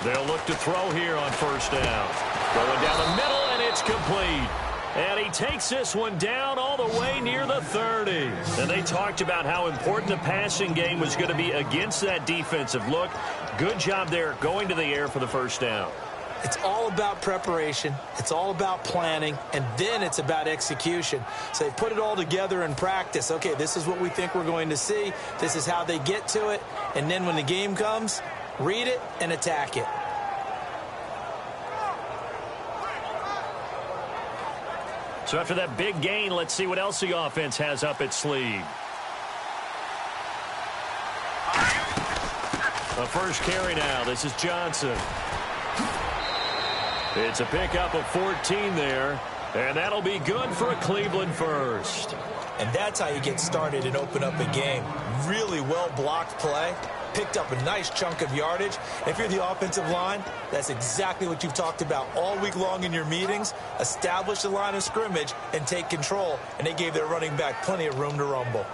They'll look to throw here on first down. Going down the middle, and it's complete. And he takes this one down all the way near the 30. And they talked about how important the passing game was going to be against that defensive look. Good job there going to the air for the first down. It's all about preparation. It's all about planning. And then it's about execution. So they put it all together in practice. Okay, this is what we think we're going to see. This is how they get to it. And then when the game comes, read it and attack it. So after that big gain, let's see what else the offense has up its sleeve. A first carry now. This is Johnson. It's a pickup of 14 there, and that'll be good for a Cleveland first. And that's how you get started and open up a game. Really well-blocked play. Picked up a nice chunk of yardage. If you're the offensive line, that's exactly what you've talked about all week long in your meetings. Establish the line of scrimmage and take control. And they gave their running back plenty of room to rumble.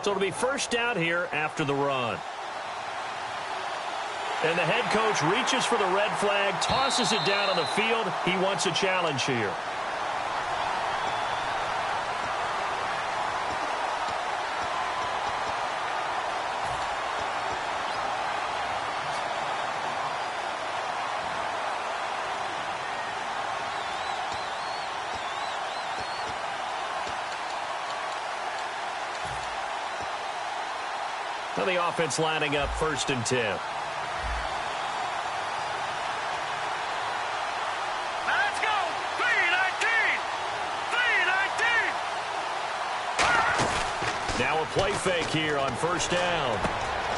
So it'll be first down here after the run. And the head coach reaches for the red flag, tosses it down on the field. He wants a challenge here. Now the offense lining up 1st and 10. Let's go! 3-19! Now a play fake here on first down.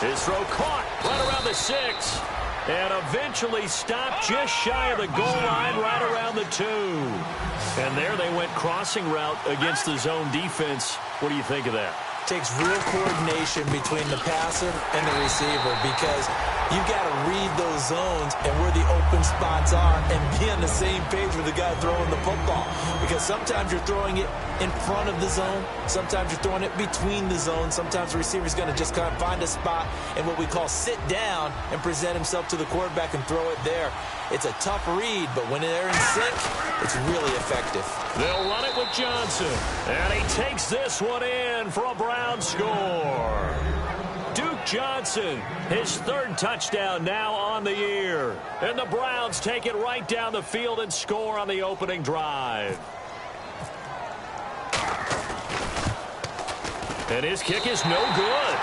His throw caught right around the 6. And eventually stopped just shy of the goal line right around the 2. And there they went crossing route against the zone defense. What do you think of that? Takes real coordination between the passer and the receiver because you got to read those zones and where the open spots are and be on the same page with the guy throwing the football. Because sometimes you're throwing it in front of the zone. Sometimes you're throwing it between the zones. Sometimes the receiver's going to just kind of find a spot and what we call sit down and present himself to the quarterback and throw it there. It's a tough read, but when they're in sync, it's really effective. They'll run it with Johnson. And he takes this one in for a Brown score. Duke Johnson, his 3rd touchdown now on the year. And the Browns take it right down the field and score on the opening drive. And his kick is no good.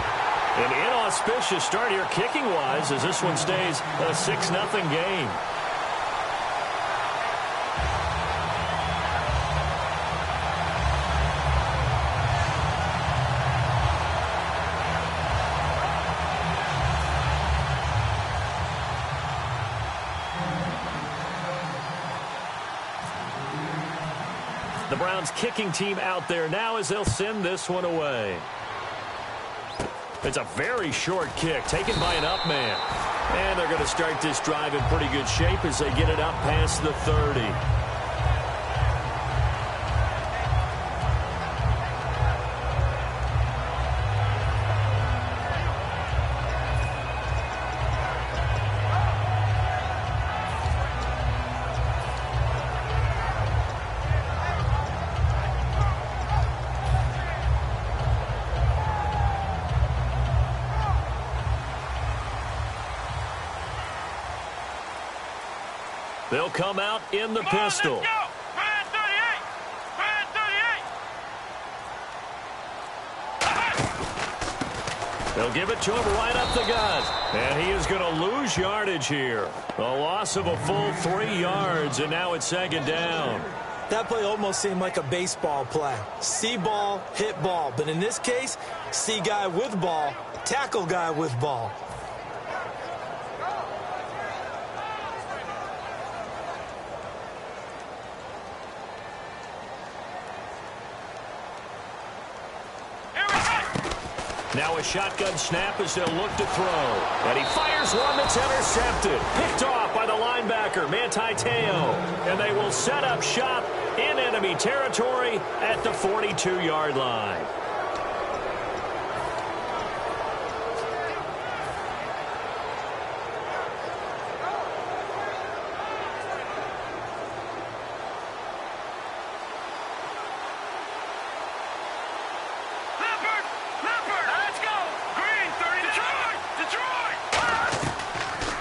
An inauspicious start here kicking-wise as this one stays a 6-0 game. The Browns kicking team out there now as they'll send this one away. It's a very short kick taken by an up man. And they're going to start this drive in pretty good shape as they get it up past the 30. They'll come out in the pistol. Let's go! Brand 38! Brand 38! They'll give it to him right up the gut. And he is going to lose yardage here. A loss of a full 3 yards, and now it's 2nd down. That play almost seemed like a baseball play. See ball, hit ball. But in this case, see guy with ball, tackle guy with ball. Now a shotgun snap as they'll look to throw. And he fires one that's intercepted. Picked off by the linebacker, Manti Te'o. And they will set up shop in enemy territory at the 42-yard line.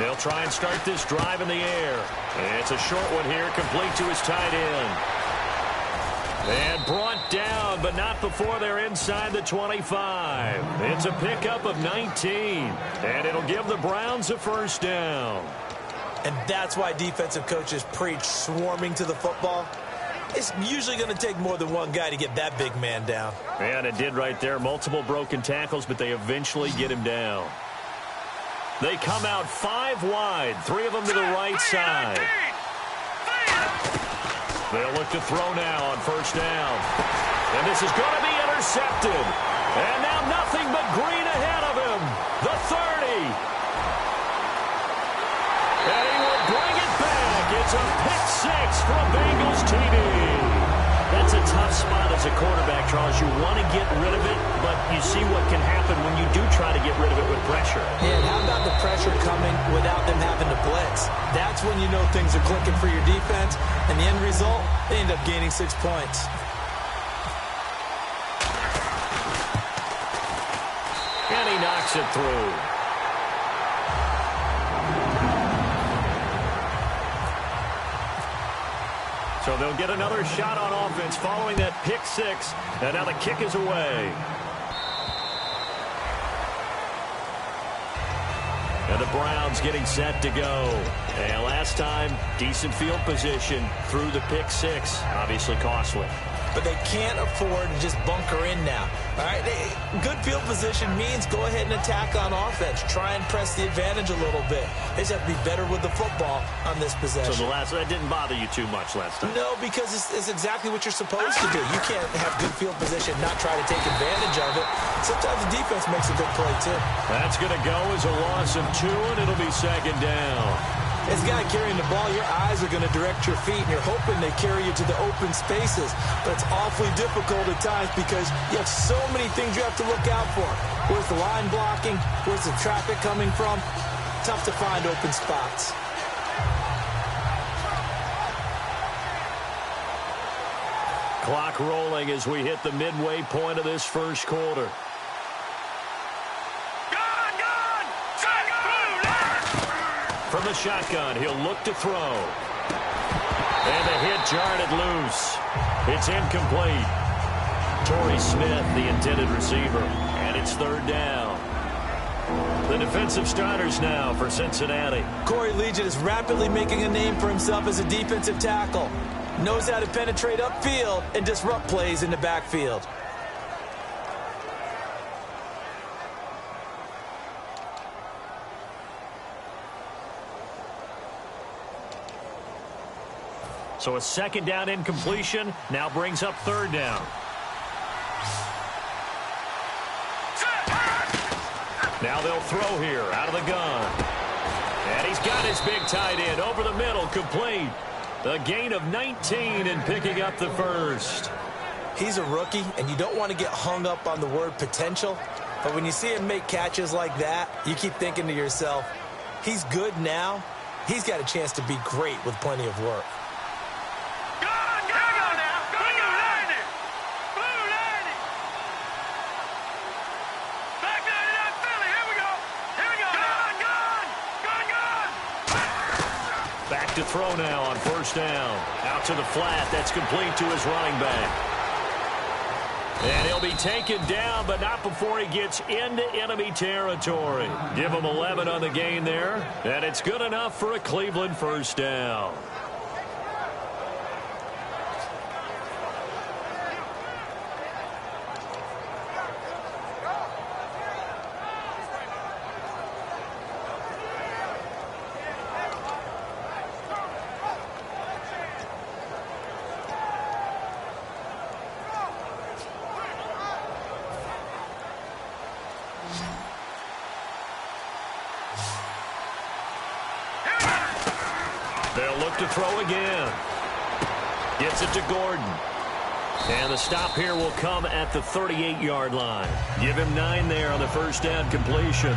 They'll try and start this drive in the air. And it's a short one here, complete to his tight end. And brought down, but not before they're inside the 25. It's a pickup of 19. And it'll give the Browns a first down. And that's why defensive coaches preach swarming to the football. It's usually going to take more than one guy to get that big man down. And it did right there. Multiple broken tackles, but they eventually get him down. They come out 5 wide, 3 of them to the right side. They'll look to throw now on first down. And this is going to be intercepted. And now nothing but green ahead of him. The 30. And he will bring it back. It's a pick-6 from Bengals TD. That's a tough spot as a quarterback, Charles. You want to get rid of it, but you see what can happen when you do try to get rid of it with pressure. Yeah, and how about the pressure coming without them having to blitz? That's when you know things are clicking for your defense, and the end result, they end up gaining 6 points. And he knocks it through. So they'll get another shot on offense following that pick-6. And now the kick is away. And the Browns getting set to go. And last time, decent field position through the pick-6. Obviously costly. But they can't afford to just bunker in now. All right, good field position means go ahead and attack on offense. Try and press the advantage a little bit. They just have to be better with the football on this possession. So that didn't bother you too much last time? No, because it's exactly what you're supposed to do. You can't have good field position, not try to take advantage of it. Sometimes the defense makes a good play, too. That's going to go as a loss of 2, and it'll be second down. As a guy carrying the ball, your eyes are going to direct your feet, and you're hoping they carry you to the open spaces. But it's awfully difficult at times because you have so many things you have to look out for. Where's the line blocking? Where's the traffic coming from? Tough to find open spots. Clock rolling as we hit the midway point of this first quarter. From the shotgun, he'll look to throw. And the hit jarred it loose. It's incomplete. Torrey Smith, the intended receiver. And it's third down. The defensive starters now for Cincinnati. Corey Liuget is rapidly making a name for himself as a defensive tackle. Knows how to penetrate upfield and disrupt plays in the backfield. So a second down incompletion now brings up third down. Now they'll throw here out of the gun. And he's got his big tight end over the middle, complete. A gain of 19 and picking up the first. He's a rookie, and you don't want to get hung up on the word potential. But when you see him make catches like that, you keep thinking to yourself, he's good now. He's got a chance to be great with plenty of work. To throw now on first down. Out to the flat. That's complete to his running back. And he'll be taken down, but not before he gets into enemy territory. Give him 11 on the gain there. And it's good enough for a Cleveland first down. They'll look to throw again. Gets it to Gordon. And the stop here will come at the 38-yard line. Give him 9 there on the first down completion.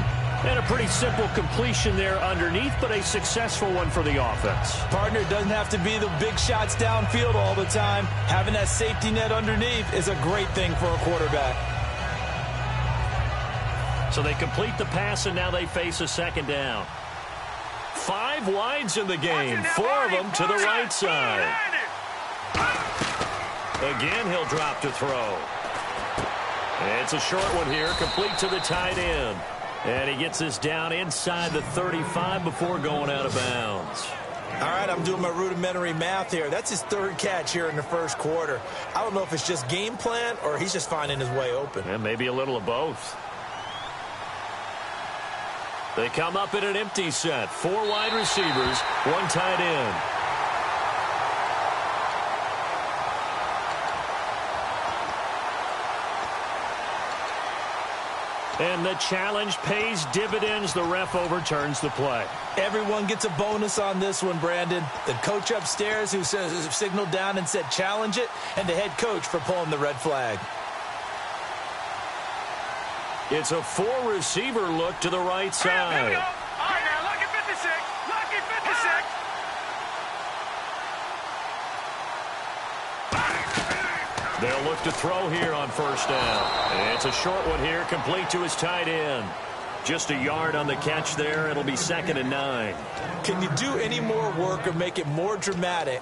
And a pretty simple completion there underneath, but a successful one for the offense. Partner doesn't have to be the big shots downfield all the time. Having that safety net underneath is a great thing for a quarterback. So they complete the pass, and now they face a second down. 5 wides in the game, 4 of them to the right side. Again, he'll drop to throw. It's a short one here, complete to the tight end. And he gets this down inside the 35 before going out of bounds. All right, I'm doing my rudimentary math here. That's his 3rd catch here in the first quarter. I don't know if it's just game plan or he's just finding his way open. And maybe a little of both. They come up in an empty set. 4 wide receivers, 1 tight end. And the challenge pays dividends. The ref overturns the play. Everyone gets a bonus on this one, Brandon. The coach upstairs who signaled down and said challenge it, and the head coach for pulling the red flag. It's a 4-receiver look to the right side. Here we go. All right, now, lucky 56. Lucky 56. They'll look to throw here on first down. And it's a short one here, complete to his tight end. Just a yard on the catch there. It'll be 2nd and 9. Can you do any more work or make it more dramatic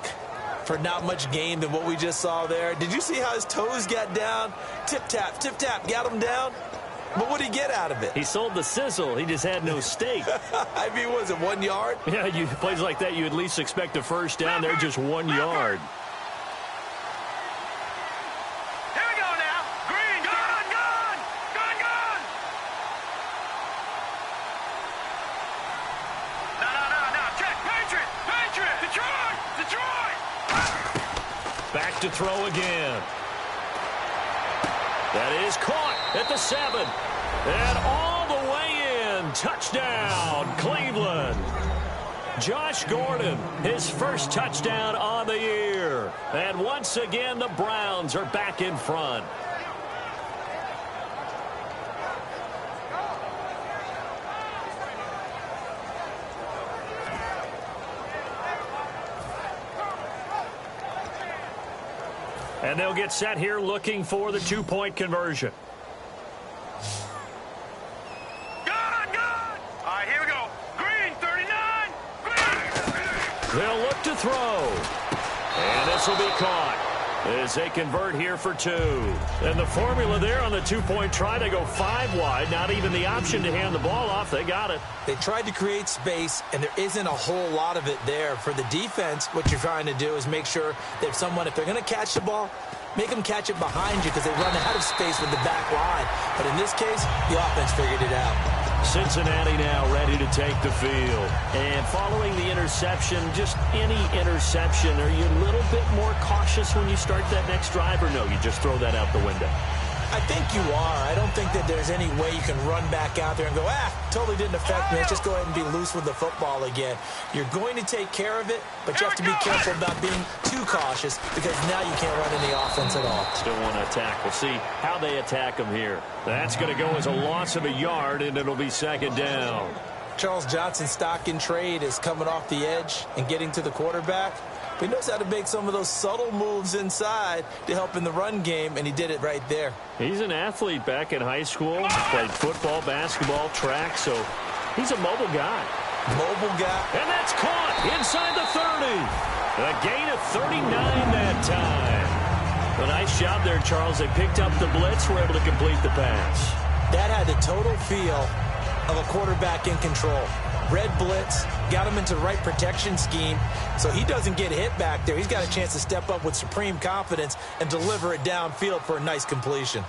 for not much gain than what we just saw there? Did you see how his toes got down? Tip-tap, got him down. But what did he get out of it? He sold the sizzle. He just had no steak. I mean, was it 1 yard? Yeah, plays like that, you at least expect a first down. They're just 1 yard. Back to throw again. That is caught at the 7. And all the way in. Touchdown, Cleveland. Josh Gordon, his first touchdown on the year. And once again, the Browns are back in front. And they'll get set here looking for the 2-point conversion. Good. All right, here we go. Green, 39. Green. They'll look to throw. And this will be caught as they convert here for 2. And the formula there on the 2-point try, they go 5 wide. Not even the option to hand the ball off. They got it. They tried to create space, and there isn't a whole lot of it there. For the defense, what you're trying to do is make sure that if they're going to catch the ball, make them catch it behind you because they run out of space with the back line. But in this case, the offense figured it out. Cincinnati now ready to take the field. And following the interception, just any interception, are you a little bit more cautious when you start that next drive, or no, you just throw that out the window? I think you are. I don't think that there's any way you can run back out there and go, totally didn't affect me. Let's just go ahead and be loose with the football again. You're going to take care of it, but you have to be careful about being too cautious because now you can't run any offense at all. Still want to attack. We'll see how they attack them here. That's going to go as a loss of a yard, and it'll be 2nd down. Charles Johnson's stock in trade is coming off the edge and getting to the quarterback. But he knows how to make some of those subtle moves inside to help in the run game, and he did it right there. He's an athlete back in high school. Played football, basketball, track, so he's a mobile guy. Mobile guy. And that's caught inside the 30. A gain of 39 that time. A nice job there, Charles. They picked up the blitz, were able to complete the pass. That had the total feel of a quarterback in control. Red blitz, got him into the right protection scheme, so he doesn't get hit back there. He's got a chance to step up with supreme confidence and deliver it downfield for a nice completion.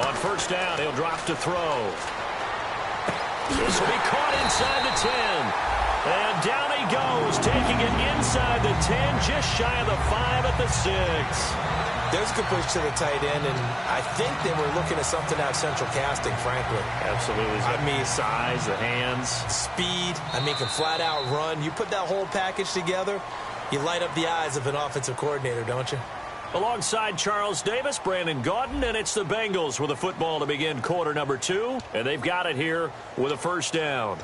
On first down, he'll drop to throw. This will be caught inside the 10. And down he goes, taking it inside the 10, just shy of the 5 at the 6. There's a good push to the tight end, and I think they were looking at something out of central casting, frankly. Absolutely. I mean, size, the hands. Speed. I mean, can flat out run. You put that whole package together, you light up the eyes of an offensive coordinator, don't you? Alongside Charles Davis, Brandon Gaudin, and it's the Bengals with the football to begin quarter number 2, and they've got it here with a first down.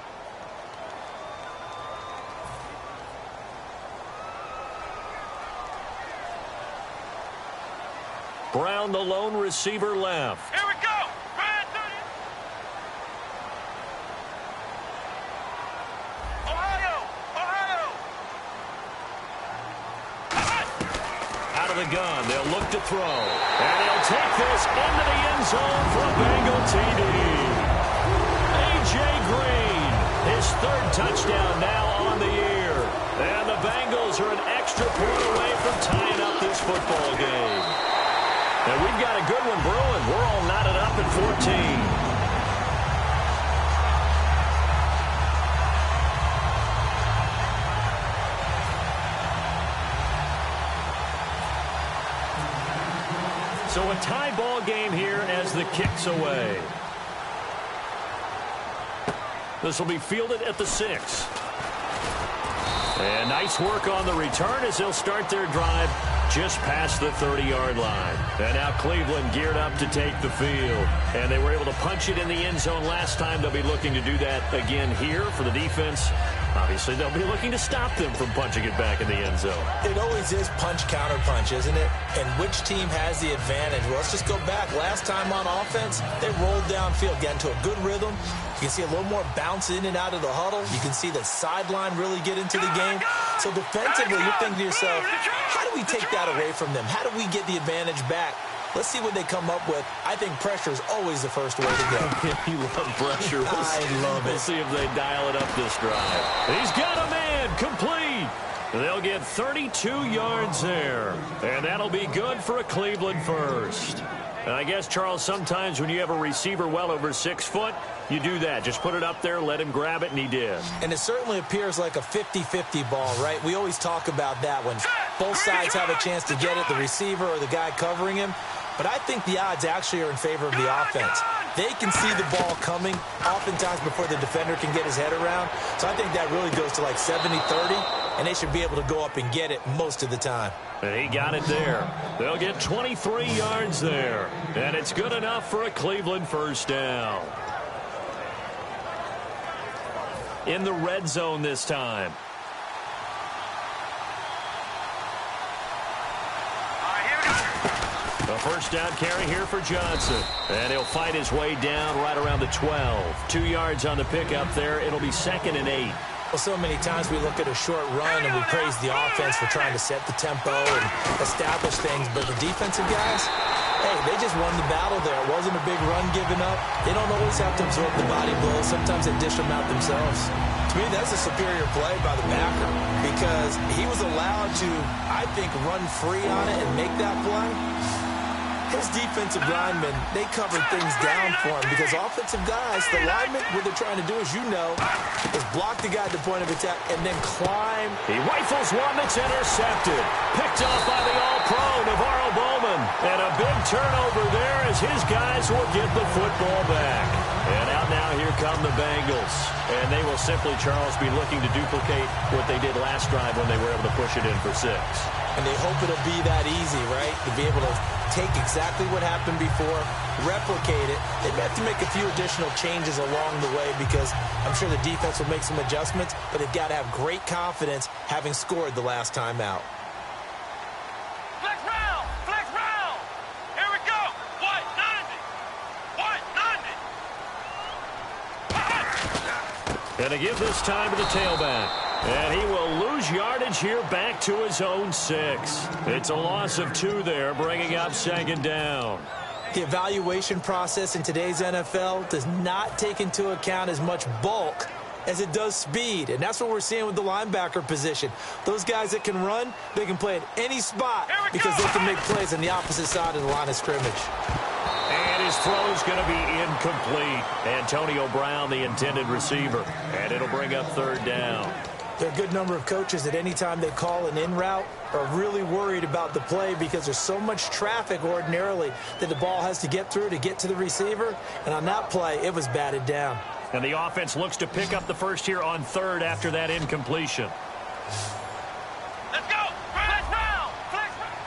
Brown, the lone receiver, left. Here we go. Brand 30. the gun. They'll look to throw. And he'll take this into the end zone for a Bengal TD. A.J. Green, his third touchdown now on the year. And the Bengals are an extra point away from tying up this football game. And we've got a good one brewing. We're all knotted up at 14. So a tie ball game here as the kick's away. This will be fielded at the 6. And nice work on the return as they'll start their drive just past the 30-yard line. And now Cleveland geared up to take the field. And they were able to punch it in the end zone last time. They'll be looking to do that again here for the defense. Obviously, they'll be looking to stop them from punching it back in the end zone. It always is punch-counter-punch, isn't it? And which team has the advantage? Well, let's just go back. Last time on offense, they rolled downfield, got into a good rhythm. You can see a little more bounce in and out of the huddle. You can see the sideline really get into the game. So defensively, you're thinking to yourself, how do we take that away from them? How do we get the advantage back? Let's see what they come up with. I think pressure is always the first way to go. You love pressure. I love it. We'll see if they dial it up this drive. He's got a man complete. They'll get 32 yards there. And that'll be good for a Cleveland first. And I guess, Charles, sometimes when you have a receiver well over 6 foot, you do that. Just put it up there, let him grab it, and he did. And it certainly appears like a 50-50 ball, right? We always talk about that when both sides have a chance to get it, the receiver or the guy covering him. But I think the odds actually are in favor of the offense. They can see the ball coming oftentimes before the defender can get his head around. So I think that really goes to like 70-30, and they should be able to go up and get it most of the time. And he got it there. They'll get 23 yards there. And it's good enough for a Cleveland first down. In the red zone this time. A first down carry here for Johnson. And he'll fight his way down right around the 12. 2 yards on the pickup there. It'll be 2nd and 8. Well, so many times we look at a short run and we praise the offense for trying to set the tempo and establish things. But the defensive guys, hey, they just won the battle there. It wasn't a big run given up. They don't always have to absorb the body blows. Sometimes they dish them out themselves. To me, that's a superior play by the backer because he was allowed to, I think, run free on it and make that play. His defensive linemen, they covered things down for him because offensive guys, the linemen, what they're trying to do, as you know, is block the guy at the point of attack and then climb. He rifles one that's intercepted. Picked off by the all-pro Navarro Bowman. And a big turnover there as his guys will get the football back. And out now, here come the Bengals. And they will simply, Charles, be looking to duplicate what they did last drive when they were able to push it in for 6. And they hope it'll be that easy, right? To be able to take exactly what happened before, replicate it. They may have to make a few additional changes along the way because I'm sure the defense will make some adjustments, but they've got to have great confidence having scored the last time out. Flex round! Flex round! Here we go! White 90! White 90! And to give this time to the tailback. And he will lose yardage here back to his own 6. It's a loss of 2 there, bringing up 2nd down. The evaluation process in today's NFL does not take into account as much bulk as it does speed. And that's what we're seeing with the linebacker position. Those guys that can run, they can play at any spot because they can make plays on the opposite side of the line of scrimmage. And his throw is going to be incomplete. Antonio Brown, the intended receiver. And it'll bring up 3rd down. There are a good number of coaches that any time they call an in route are really worried about the play because there's so much traffic ordinarily that the ball has to get through to get to the receiver. And on that play, it was batted down. And the offense looks to pick up the first here on 3rd after that incompletion. Let's go! Flex round! Flex round!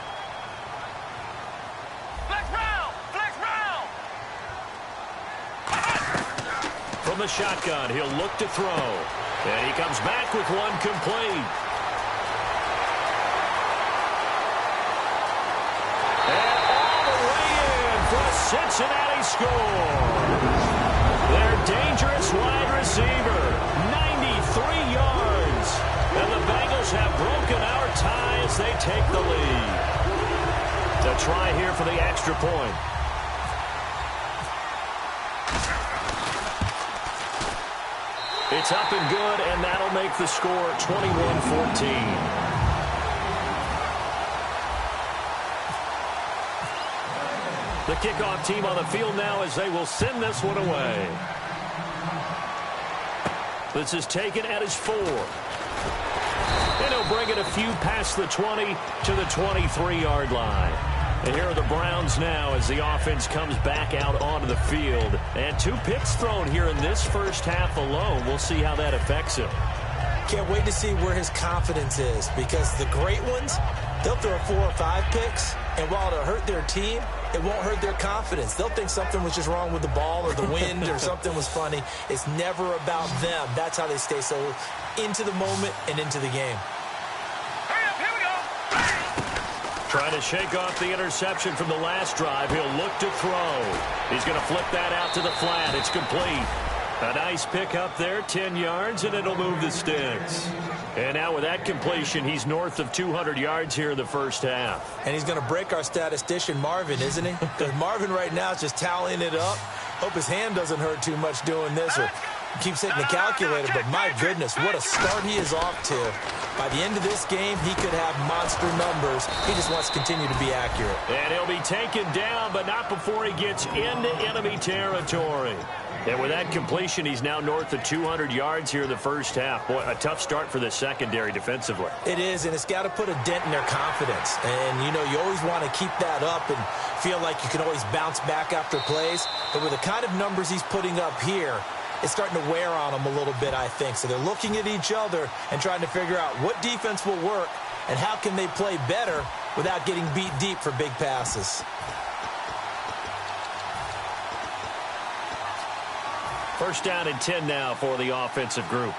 Flex round! Flex round! From the shotgun, he'll look to throw. And he comes back with one complete. And all the way in for a Cincinnati score. Their dangerous wide receiver, 93 yards. And the Bengals have broken our tie as they take the lead. A try here for the extra point. It's up and good, and that'll make the score 21-14. The kickoff team on the field now as they will send this one away. This is taken at his 4. And he'll bring it a few past the 20 to the 23-yard line. And here are the Browns now as the offense comes back out onto the field. And 2 picks thrown here in this first half alone. We'll see how that affects him. Can't wait to see where his confidence is, because the great ones, they'll throw 4 or 5 picks, and while it'll hurt their team, it won't hurt their confidence. They'll think something was just wrong with the ball or the wind or something was funny. It's never about them. That's how they stay so into the moment and into the game. Hurry up, here we go. Trying to shake off the interception from the last drive. He'll look to throw. He's going to flip that out to the flat. It's complete. A nice pick up there, 10 yards, and it'll move the sticks. And now with that completion, he's north of 200 yards here in the first half. And he's going to break our statistician, Marvin, isn't he? Because Marvin right now is just tallying it up. Hope his hand doesn't hurt too much doing this, or keeps hitting the calculator. But my goodness, what a start he is off to. By the end of this game, he could have monster numbers. He just wants to continue to be accurate. And he'll be taken down, but not before he gets into enemy territory. And with that completion, he's now north of 200 yards here in the first half. Boy, a tough start for the secondary defensively. It is, and it's got to put a dent in their confidence. And, you know, you always want to keep that up and feel like you can always bounce back after plays. But with the kind of numbers he's putting up here, it's starting to wear on them a little bit, I think. So they're looking at each other and trying to figure out what defense will work and how can they play better without getting beat deep for big passes. First down and 10 now for the offensive group.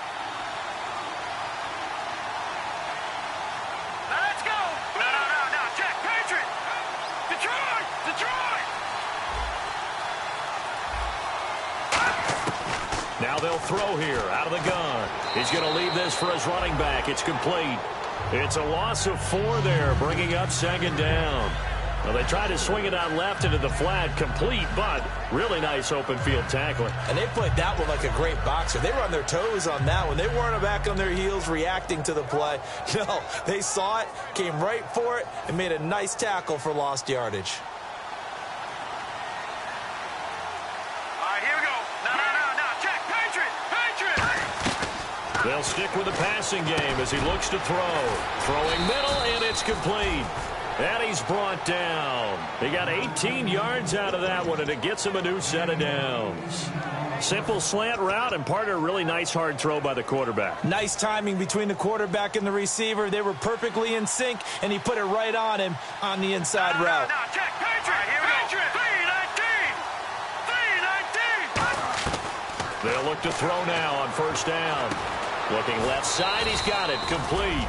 Let's go. No. Check. Patriot. Detroit. Now they'll throw here out of the gun. He's going to leave this for his running back. It's complete. It's a loss of 4 there, bringing up second down. Well, they tried to swing it out left into the flat, complete, but really nice open field tackling. And they played that one like a great boxer. They were on their toes on that one. They weren't back on their heels reacting to the play. No, they saw it, came right for it, and made a nice tackle for lost yardage. All right, here we go. No. Check. Patriot. They'll stick with the passing game as he looks to throw. Throwing middle, and it's complete. And he's brought down. He got 18 yards out of that one, and it gets him a new set of downs. Simple slant route, and part of a really nice hard throw by the quarterback. Nice timing between the quarterback and the receiver. They were perfectly in sync, and he put it right on him on the inside route. No. Check. Patriot. Here we go. 3-19. They'll look to throw now on first down. Looking left side, he's got it. Complete.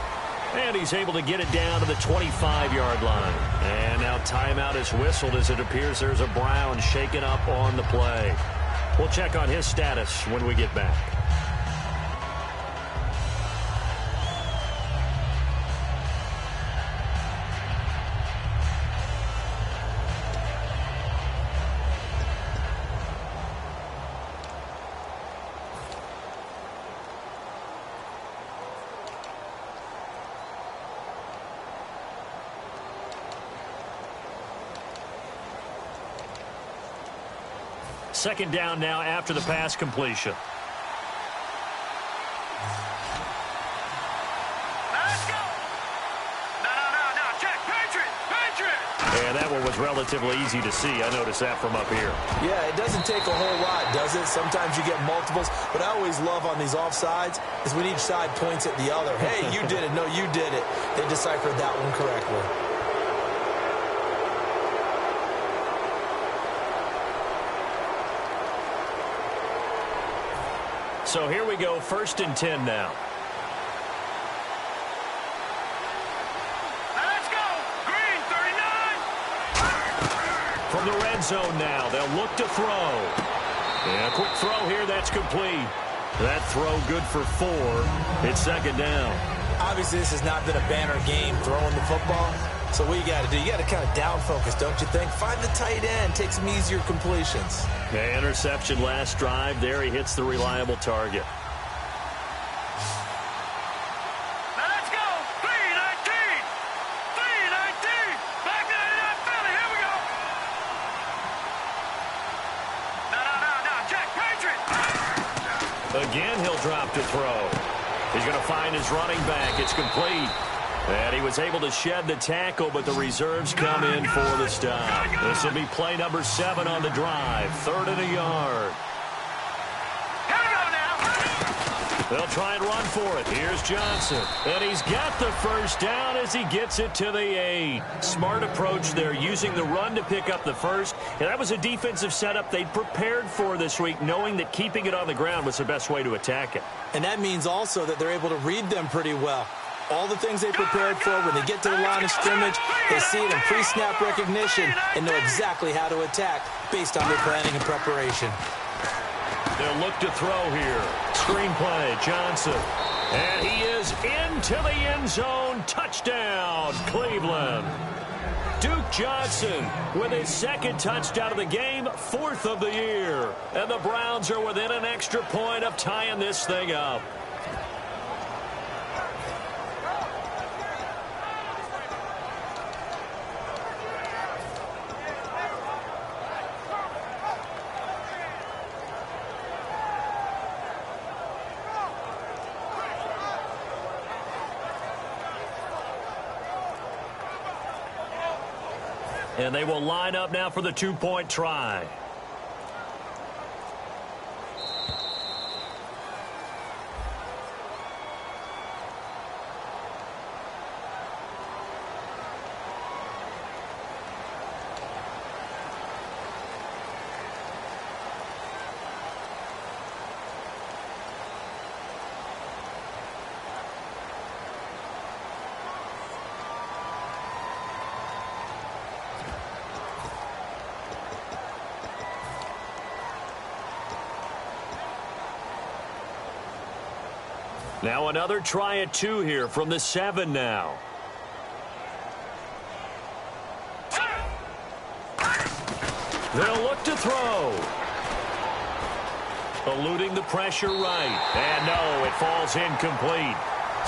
And he's able to get it down to the 25-yard line. And now timeout is whistled as it appears there's a Brown shaken up on the play. We'll check on his status when we get back. Second down now after the pass completion. Let's go. No. Check. Patriot. And that one was relatively easy to see. I noticed that from up here. Yeah, it doesn't take a whole lot, does it? Sometimes you get multiples. What I always love on these offsides is when each side points at the other. Hey, you did it. No, you did it. They deciphered that one correctly. So here we go, first and 10 now. Let's go. Green, 39. From the red zone now, they'll look to throw. And a quick throw here, that's complete. That throw good for 4. It's second down. Obviously, this has not been a banner game throwing the football, So what you got to do, you got to kind of down focus, don't you think? Find the tight end, take some easier completions. Okay, interception last drive. There he hits the reliable target. Now let's go. 319. 319. Back 99 Philly. Here we go. No. Jack Patriot. Again, he'll drop to throw. He's going to find his running back. It's complete. And he was able to shed the tackle, but the reserves come in for the stop. This will be play number 7 on the drive. 3rd and a yard. Here we go now. They'll try and run for it. Here's Johnson. And he's got the first down as he gets it to the 8. Smart approach there, using the run to pick up the first. And that was a defensive setup they'd prepared for this week, knowing that keeping it on the ground was the best way to attack it. And that means also that they're able to read them pretty well. All the things they prepared for, when they get to the line of scrimmage, they see it in pre-snap recognition and know exactly how to attack based on their planning and preparation. They'll look to throw here. Screenplay, Johnson. And he is into the end zone. Touchdown, Cleveland. Duke Johnson with his 2nd touchdown of the game, 4th of the year. And the Browns are within an extra point of tying this thing up. And they will line up now for the 2-point try. Now another try at 2 here from the 7 now. They'll look to throw. Eluding the pressure right. And no, it falls incomplete.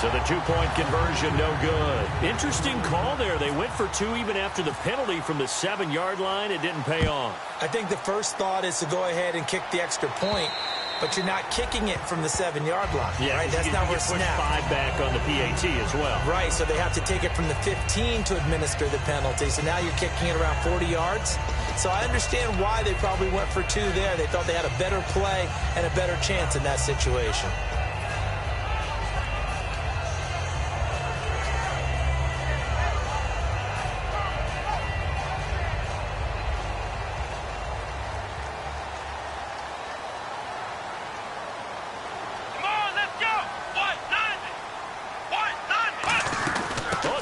So the 2-point conversion, no good. Interesting call there. They went for 2 even after the penalty from the 7-yard line. It didn't pay off. I think the first thought is to go ahead and kick the extra point, but you're not kicking it from the 7-yard line, yeah, right? That's not where snap. snap. 5 back on the PAT as well. Right, so they have to take it from the 15 to administer the penalty. So now you're kicking it around 40 yards. So I understand why they probably went for 2 there. They thought they had a better play and a better chance in that situation.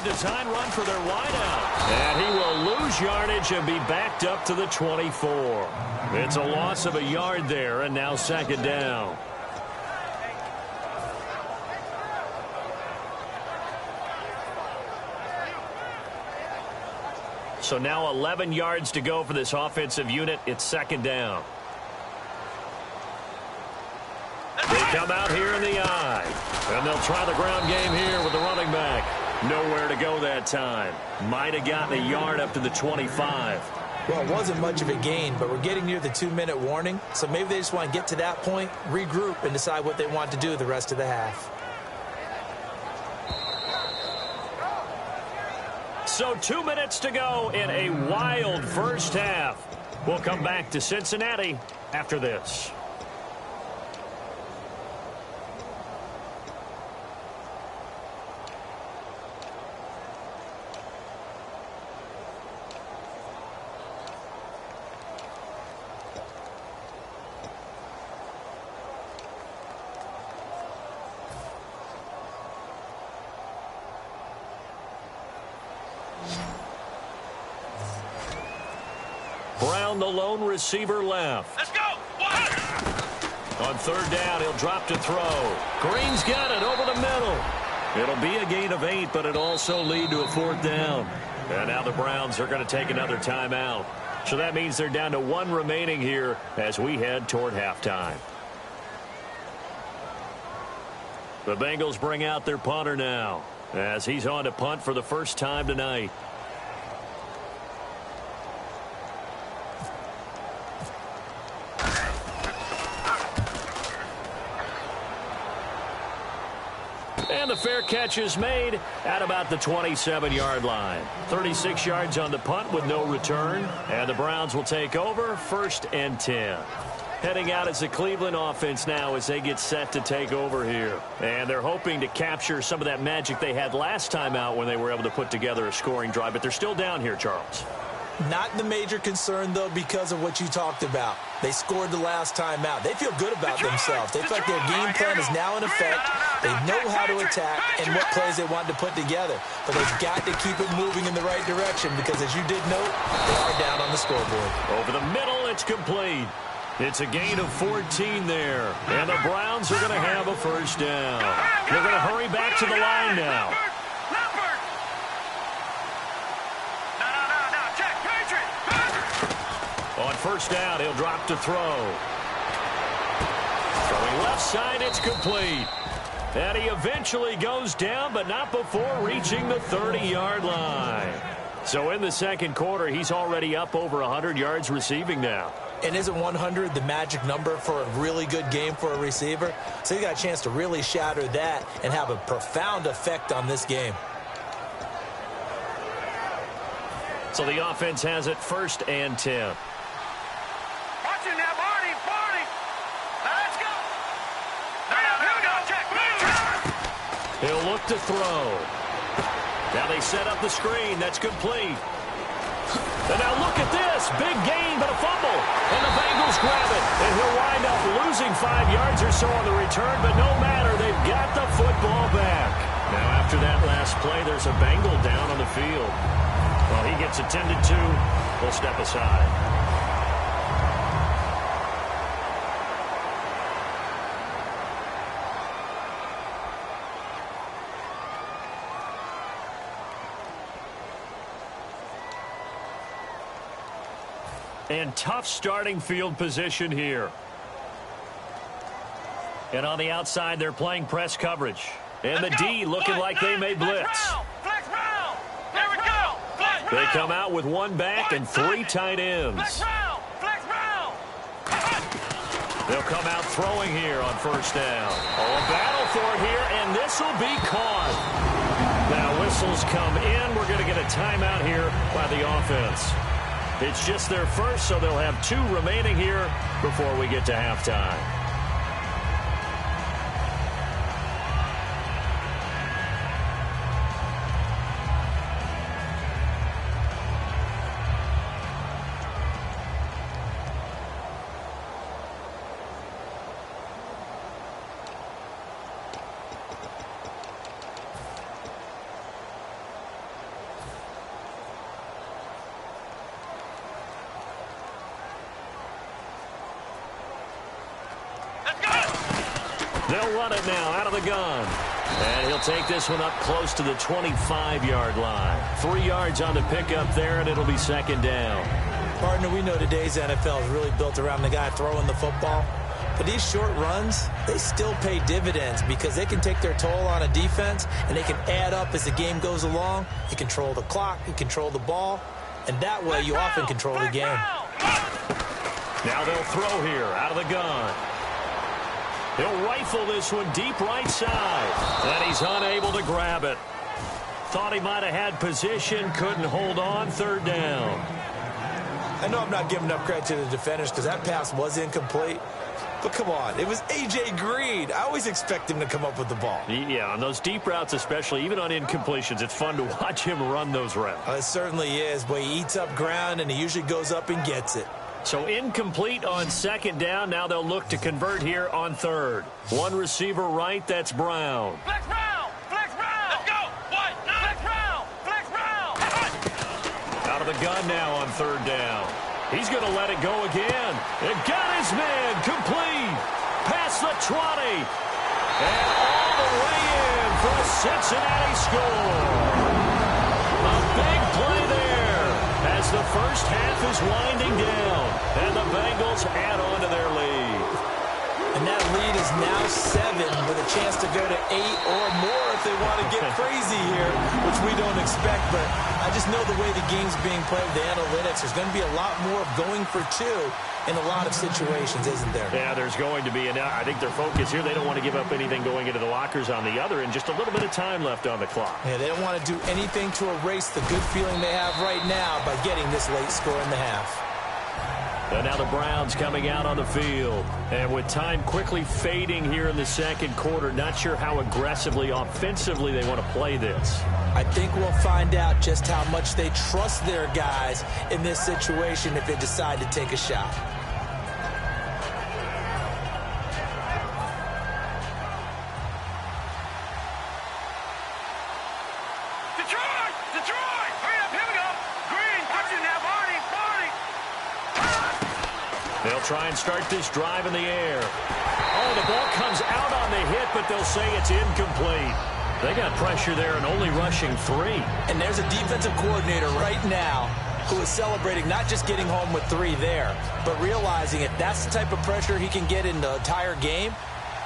Design run for their wideout. And he will lose yardage and be backed up to the 24. It's a loss of a yard there, and now 2nd down. So now 11 yards to go for this offensive unit. It's 2nd down. They come out here in the eye. And they'll try the ground game here with the running back. Nowhere to go that time. Might have gotten a yard up to the 25. Well, it wasn't much of a gain, but we're getting near the 2-minute warning. So maybe they just want to get to that point, regroup, and decide what they want to do the rest of the half. So 2 minutes to go in a wild first half. We'll come back to Cincinnati after this. Brown, the lone receiver, left. Let's go. What? On 3rd down, he'll drop to throw. Green's got it over the middle. It'll be a gain of 8, but it'll also lead to a 4th down. And now the Browns are going to take another timeout. So that means they're down to 1 remaining here as we head toward halftime. The Bengals bring out their punter now as he's on to punt for the first time tonight. And the fair catch is made at about the 27-yard line. 36 yards on the punt with no return. And the Browns will take over 1st and 10. Heading out as the Cleveland offense now as they get set to take over here. And they're hoping to capture some of that magic they had last time out when they were able to put together a scoring drive. But they're still down here, Charles. Not the major concern, though, because of what you talked about. They scored the last time out. They feel good about themselves. They feel like their game plan is now in effect. They know how to attack and what plays they want to put together. But they've got to keep it moving in the right direction because, as you did note, they are down on the scoreboard. Over the middle, it's complete. It's a gain of 14 there. And the Browns are going to have a 1st down. They're going to hurry back to the line now. On 1st down, he'll drop to throw. Throwing left side, it's complete. And he eventually goes down, but not before reaching the 30-yard line. So in the second quarter, he's already up over 100 yards receiving now. And isn't 100 the magic number for a really good game for a receiver? So you got a chance to really shatter that and have a profound effect on this game. So the offense has it 1st and 10. He'll look to throw. Now they set up the screen. That's complete. And now look at this. Big gain, but a fumble. And the Bengals grab it. And he'll wind up losing 5 yards or so on the return, but no matter. They've got the football back. Now after that last play, there's a Bengal down on the field. Well, he gets attended to. We'll step aside. And tough starting field position here. And on the outside, they're playing press coverage. And the D looking like they may blitz. They come out with 1 back and 3 tight ends. They'll come out throwing here on 1st down. Oh, a battle for it here, and this will be caught. Now whistles come in. We're going to get a timeout here by the offense. It's just their first, so they'll have 2 remaining here before we get to halftime. They'll run it now out of the gun. And he'll take this one up close to the 25-yard line. 3 yards on the pickup there, and it'll be 2nd down. Partner, we know today's NFL is really built around the guy throwing the football. But these short runs, they still pay dividends because they can take their toll on a defense, and they can add up as the game goes along. You control the clock, you control the ball, and that way you often control the game. Now they'll throw here out of the gun. He'll rifle this one deep right side. And he's unable to grab it. Thought he might have had position, couldn't hold on. 3rd down. I know I'm not giving enough credit to the defenders because that pass was incomplete. But come on, it was A.J. Green. I always expect him to come up with the ball. Yeah, on those deep routes especially, even on incompletions, it's fun to watch him run those routes. It certainly is, but he eats up ground and he usually goes up and gets it. So incomplete on 2nd down. Now they'll look to convert here on 3rd. 1 receiver right, that's Brown. Flex Brown! Flex Brown! Let's go! What? Flex Brown! Flex Brown! Out of the gun now on 3rd down. He's going to let it go again. It got his man complete. Past the 20. And all the way in for a Cincinnati score. A big play there as the first half is winding down, and the Bengals add on to their lead. And that lead is now 7 with a chance to go to 8 or more if they want to get crazy here, which we don't expect. But I just know the way the game's being played with the analytics, there's going to be a lot more of going for 2 in a lot of situations, isn't there? Yeah, there's going to be. And I think their focus here, they don't want to give up anything going into the lockers on the other, and just a little bit of time left on the clock. Yeah, they don't want to do anything to erase the good feeling they have right now by getting this late score in the half. And now the Browns coming out on the field. And with time quickly fading here in the second quarter, not sure how aggressively, offensively they want to play this. I think we'll find out just how much they trust their guys in this situation if they decide to take a shot. Detroit! Hurry up, here we go! Green, touching now, Barney! They'll try and start this drive in the air. Oh, the ball comes out on the hit, but they'll say it's incomplete. They got pressure there and only rushing 3. And there's a defensive coordinator right now who is celebrating not just getting home with 3 there, but realizing if that's the type of pressure he can get in the entire game,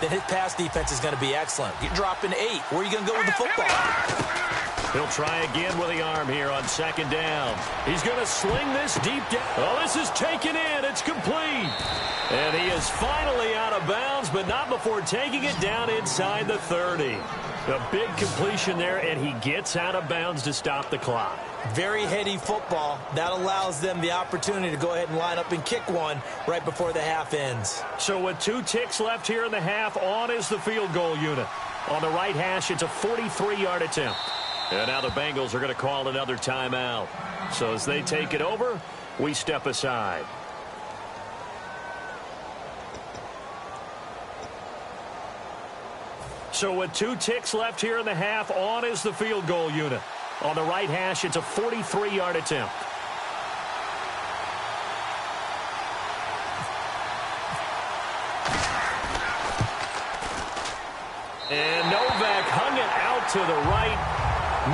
then his pass defense is going to be excellent. You're dropping 8. Where are you going to go with the football? He'll try again with the arm here on second down. He's going to sling this deep down. Oh, this is taken in. It's complete. And he is finally out of bounds, but not before taking it down inside the 30. A big completion there, and he gets out of bounds to stop the clock. Very heady football. That allows them the opportunity to go ahead and line up and kick one right before the half ends. So with 2 ticks left here in the half, on is the field goal unit. On the right hash, it's a 43-yard attempt. And now the Bengals are going to call another timeout. So as they take it over, we step aside. So with 2 ticks left here in the half, on is the field goal unit. On the right hash, it's a 43-yard attempt. And Novak hung it out to the right.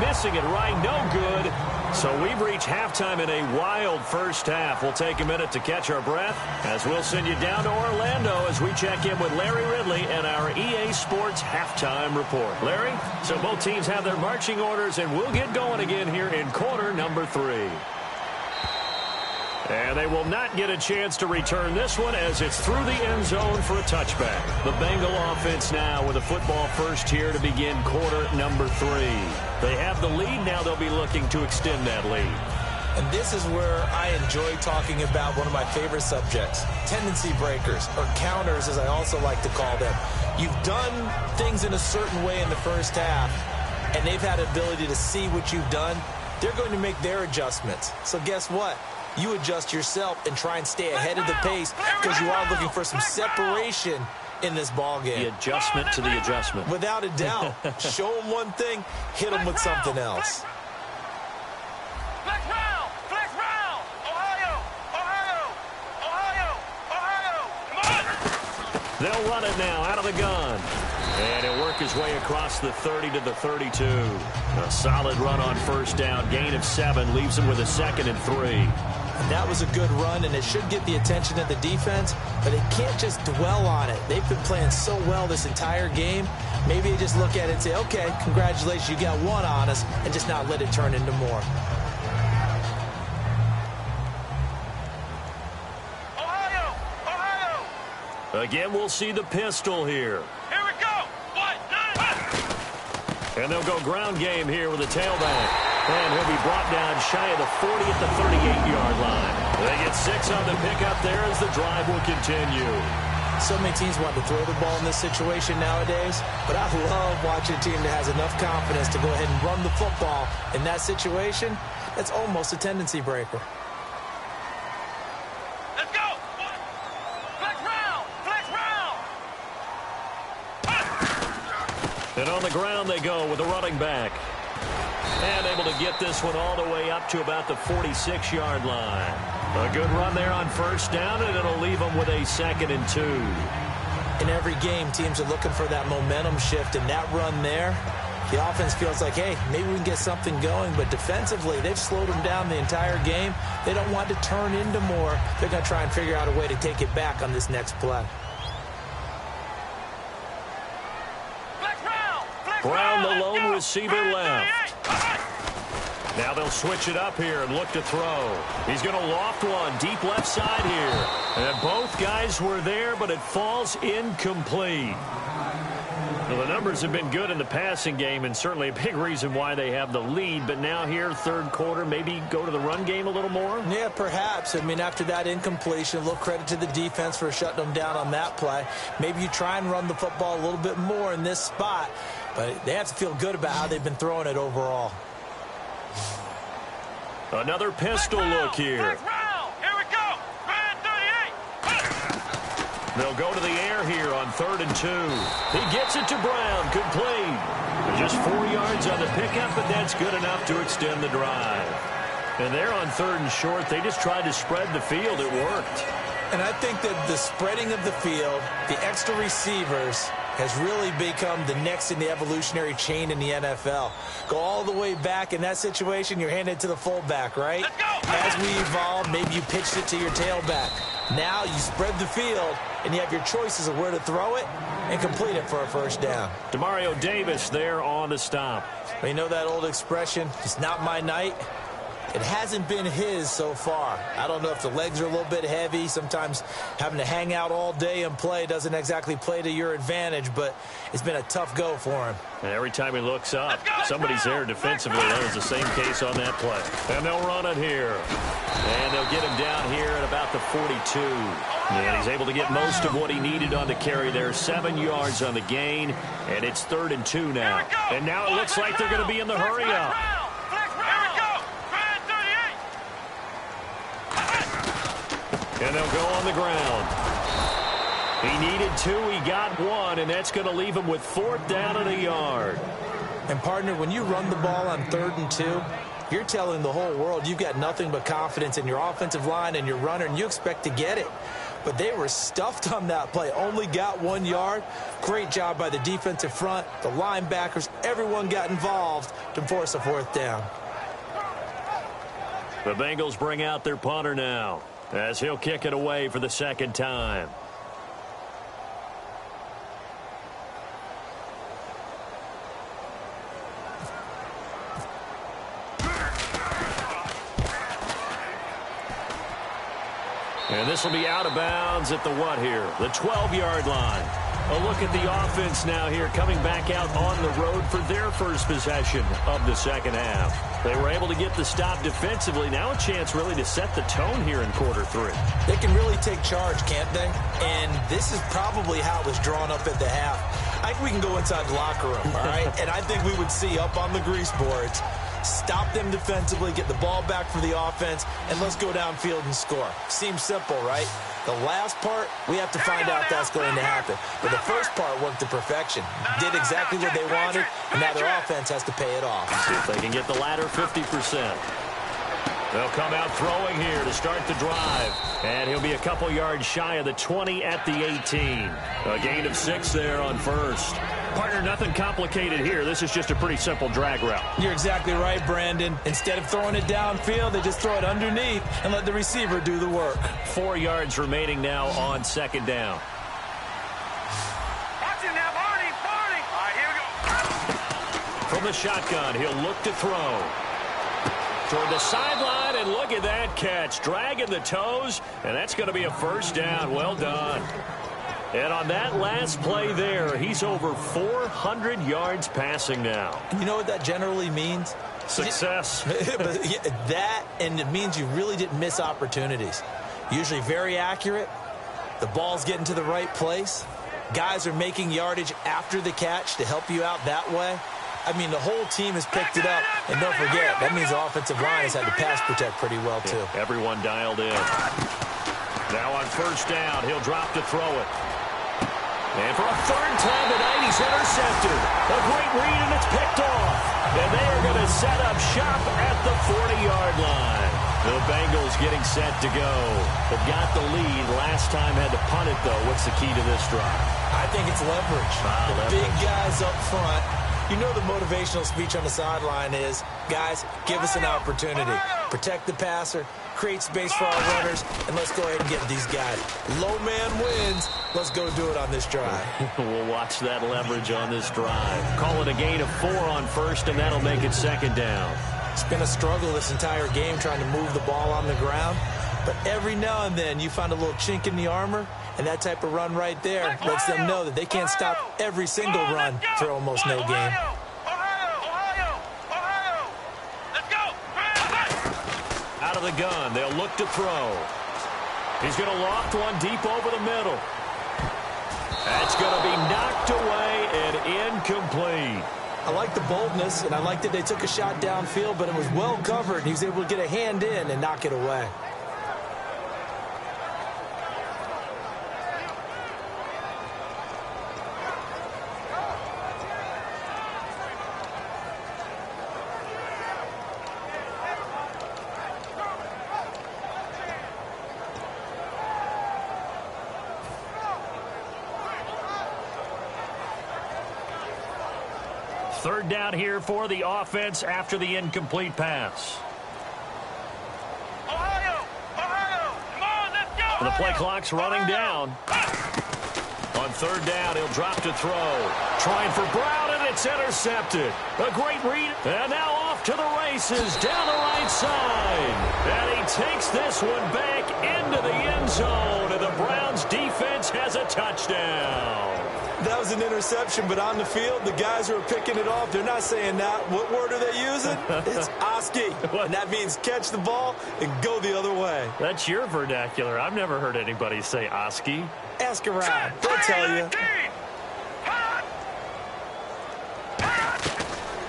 Missing it right, no good. So we've reached halftime in a wild first half. We'll take a minute to catch our breath as we'll send you down to Orlando as we check in with Larry Ridley and our EA Sports Halftime Report. Larry, so both teams have their marching orders, and we'll get going again here in quarter number 3. And they will not get a chance to return this one as it's through the end zone for a touchback. The Bengal offense now with a football first here to begin quarter number 3. They have the lead. Now they'll be looking to extend that lead. And this is where I enjoy talking about one of my favorite subjects, tendency breakers, or counters as I also like to call them. You've done things in a certain way in the first half, and they've had the ability to see what you've done. They're going to make their adjustments. So guess what? You adjust yourself and try and stay ahead of the pace because you are looking for some separation in this ball game. The adjustment to the adjustment. Without a doubt. Show them one thing, hit them with something else. Flex round! Flex round! Ohio! Come on! They'll run it now out of the gun. And he'll work his way across the 30 to the 32. A solid run on first down. Gain of 7 leaves him with a 2nd and 3. And that was a good run, and it should get the attention of the defense, but they can't just dwell on it. They've been playing so well this entire game. Maybe they just look at it and say, okay, congratulations, you got 1 on us, and just not let it turn into more. Ohio! Again, we'll see the pistol here. Here we go! 1, 9, And they'll go ground game here with a tailback. And he'll be brought down shy of the 40 at the 38-yard line. They get 6 on the pickup there as the drive will continue. So many teams want to throw the ball in this situation nowadays, but I love watching a team that has enough confidence to go ahead and run the football. In that situation, that's almost a tendency breaker. Let's go! Flex round! Flex round! And on the ground they go with a running back. And able to get this one all the way up to about the 46-yard line. A good run there on first down, and it'll leave them with a 2nd and 2. In every game, teams are looking for that momentum shift, and that run there The offense feels like, hey, maybe we can get something going. But defensively, they've slowed them down the entire game. They don't want to turn into more. They're going to try and figure out a way to take it back on this next play. Brown, the lone receiver, left. Now they'll switch it up here and look to throw. He's going to loft one deep left side here. And both guys were there, but it falls incomplete. Well, the numbers have been good in the passing game, and certainly a big reason why they have the lead. But now here, third quarter, maybe go to the run game a little more? Yeah, perhaps. I mean, after that incompletion, a little credit to the defense for shutting them down on that play. Maybe you try and run the football a little bit more in this spot. But they have to feel good about how they've been throwing it overall. Another pistol look here. Here we go. They'll go to the air here on 3rd and 2. He gets it to Brown, complete. Just 4 yards on the pickup, but that's good enough to extend the drive. And they're on 3rd and short. They just tried to spread the field. It worked. And I think that the spreading of the field, the extra receivers, has really become the next in the evolutionary chain in the NFL. Go all the way back in that situation, you're handed to the fullback, right? As we evolve, maybe you pitched it to your tailback. Now you spread the field, and you have your choices of where to throw it and complete it for a first down. Demario Davis there on the stop. You know that old expression, it's not my night? It hasn't been his so far. I don't know if the legs are a little bit heavy. Sometimes having to hang out all day and play doesn't exactly play to your advantage, but it's been a tough go for him. And every time he looks up, somebody's there defensively. That was the same case on that play. And they'll run it here. And they'll get him down here at about the 42. And he's able to get most of what he needed on the carry there. 7 yards on the gain. And it's 3rd and 2 now. And now it looks like they're going to be in the hurry-up. And they'll go on the ground. He needed 2, he got 1, and that's going to leave him with 4th down and a yard. And, partner, when you run the ball on 3rd and 2, you're telling the whole world you've got nothing but confidence in your offensive line and your runner, and you expect to get it. But they were stuffed on that play, only got 1 yard. Great job by the defensive front, the linebackers, everyone got involved to force a 4th down. The Bengals bring out their punter now, as he'll kick it away for the 2nd time. And this will be out of bounds at the what here? The 12-yard line. A look at the offense now here, coming back out on the road for their first possession of the 2nd half. They were able to get the stop defensively. Now a chance really to set the tone here in quarter 3. They can really take charge, can't they? And this is probably how it was drawn up at the half. I think we can go inside the locker room, all right? And I think we would see up on the grease boards, stop them defensively, get the ball back for the offense, and let's go downfield and score. Seems simple, right? The last part, we have to find out that's going to happen. But the first part worked to perfection. Did exactly what they wanted, and now their offense has to pay it off. See if they can get the latter 50%. They'll come out throwing here to start the drive. And he'll be a couple yards shy of the 20 at the 18. A gain of 6 there on first. Partner, nothing complicated here. This is just a pretty simple drag route. You're exactly right, Brandon. Instead of throwing it downfield, they just throw it underneath and let the receiver do the work. 4 yards remaining now on 2nd down. Watch him now, Barney. All right, here we go. From the shotgun, he'll look to throw. Toward the sideline, and look at that catch. Dragging the toes, and that's going to be a 1st down. Well done. And on that last play there, he's over 400 yards passing now. You know what that generally means? Success. That, and it means you really didn't miss opportunities. Usually very accurate. The ball's getting to the right place. Guys are making yardage after the catch to help you out that way. I mean, the whole team has picked it up. And don't forget, that means the offensive line has had to pass protect pretty well, too. Yeah, everyone dialed in. Now on 1st down, he'll drop to throw it. And for a 3rd time tonight, he's intercepted. A great read, and it's picked off. And they are going to set up shop at the 40-yard line. The Bengals getting set to go. They've got the lead. Last time had to punt it, though. What's the key to this drive? I think it's leverage. The big guys up front You know the motivational speech on the sideline is, guys, give us an opportunity. Protect the passer, create space for our runners, and let's go ahead and get these guys. Low man wins. Let's go do it on this drive. We'll watch that leverage on this drive. Call it a gain of 4 on first, and that'll make it second down. It's been a struggle this entire game trying to move the ball on the ground. But every now and then you find a little chink in the armor, and that type of run right there lets them know that they can't stop every single run for almost no gain. Out of the gun, they'll look to throw. He's going to loft one deep over the middle. That's going to be knocked away and incomplete. I like the boldness, and I like that they took a shot downfield, but it was well covered. He was able to get a hand in and knock it away. Third down here for the offense after the incomplete pass. Ohio! Come on, let's go! The play clock's running down. On third down, he'll drop to throw. Trying for Brown, and it's intercepted. A great read. And now off to the races down the right side. And he takes this one back into the end zone. And the Browns defense has a touchdown. That was an interception, but on the field, the guys who are picking it off, they're not saying that. What word are they using? It's Oski. And that means catch the ball and go the other way. That's your vernacular. I've never heard anybody say Oski. Ask around. They'll tell you.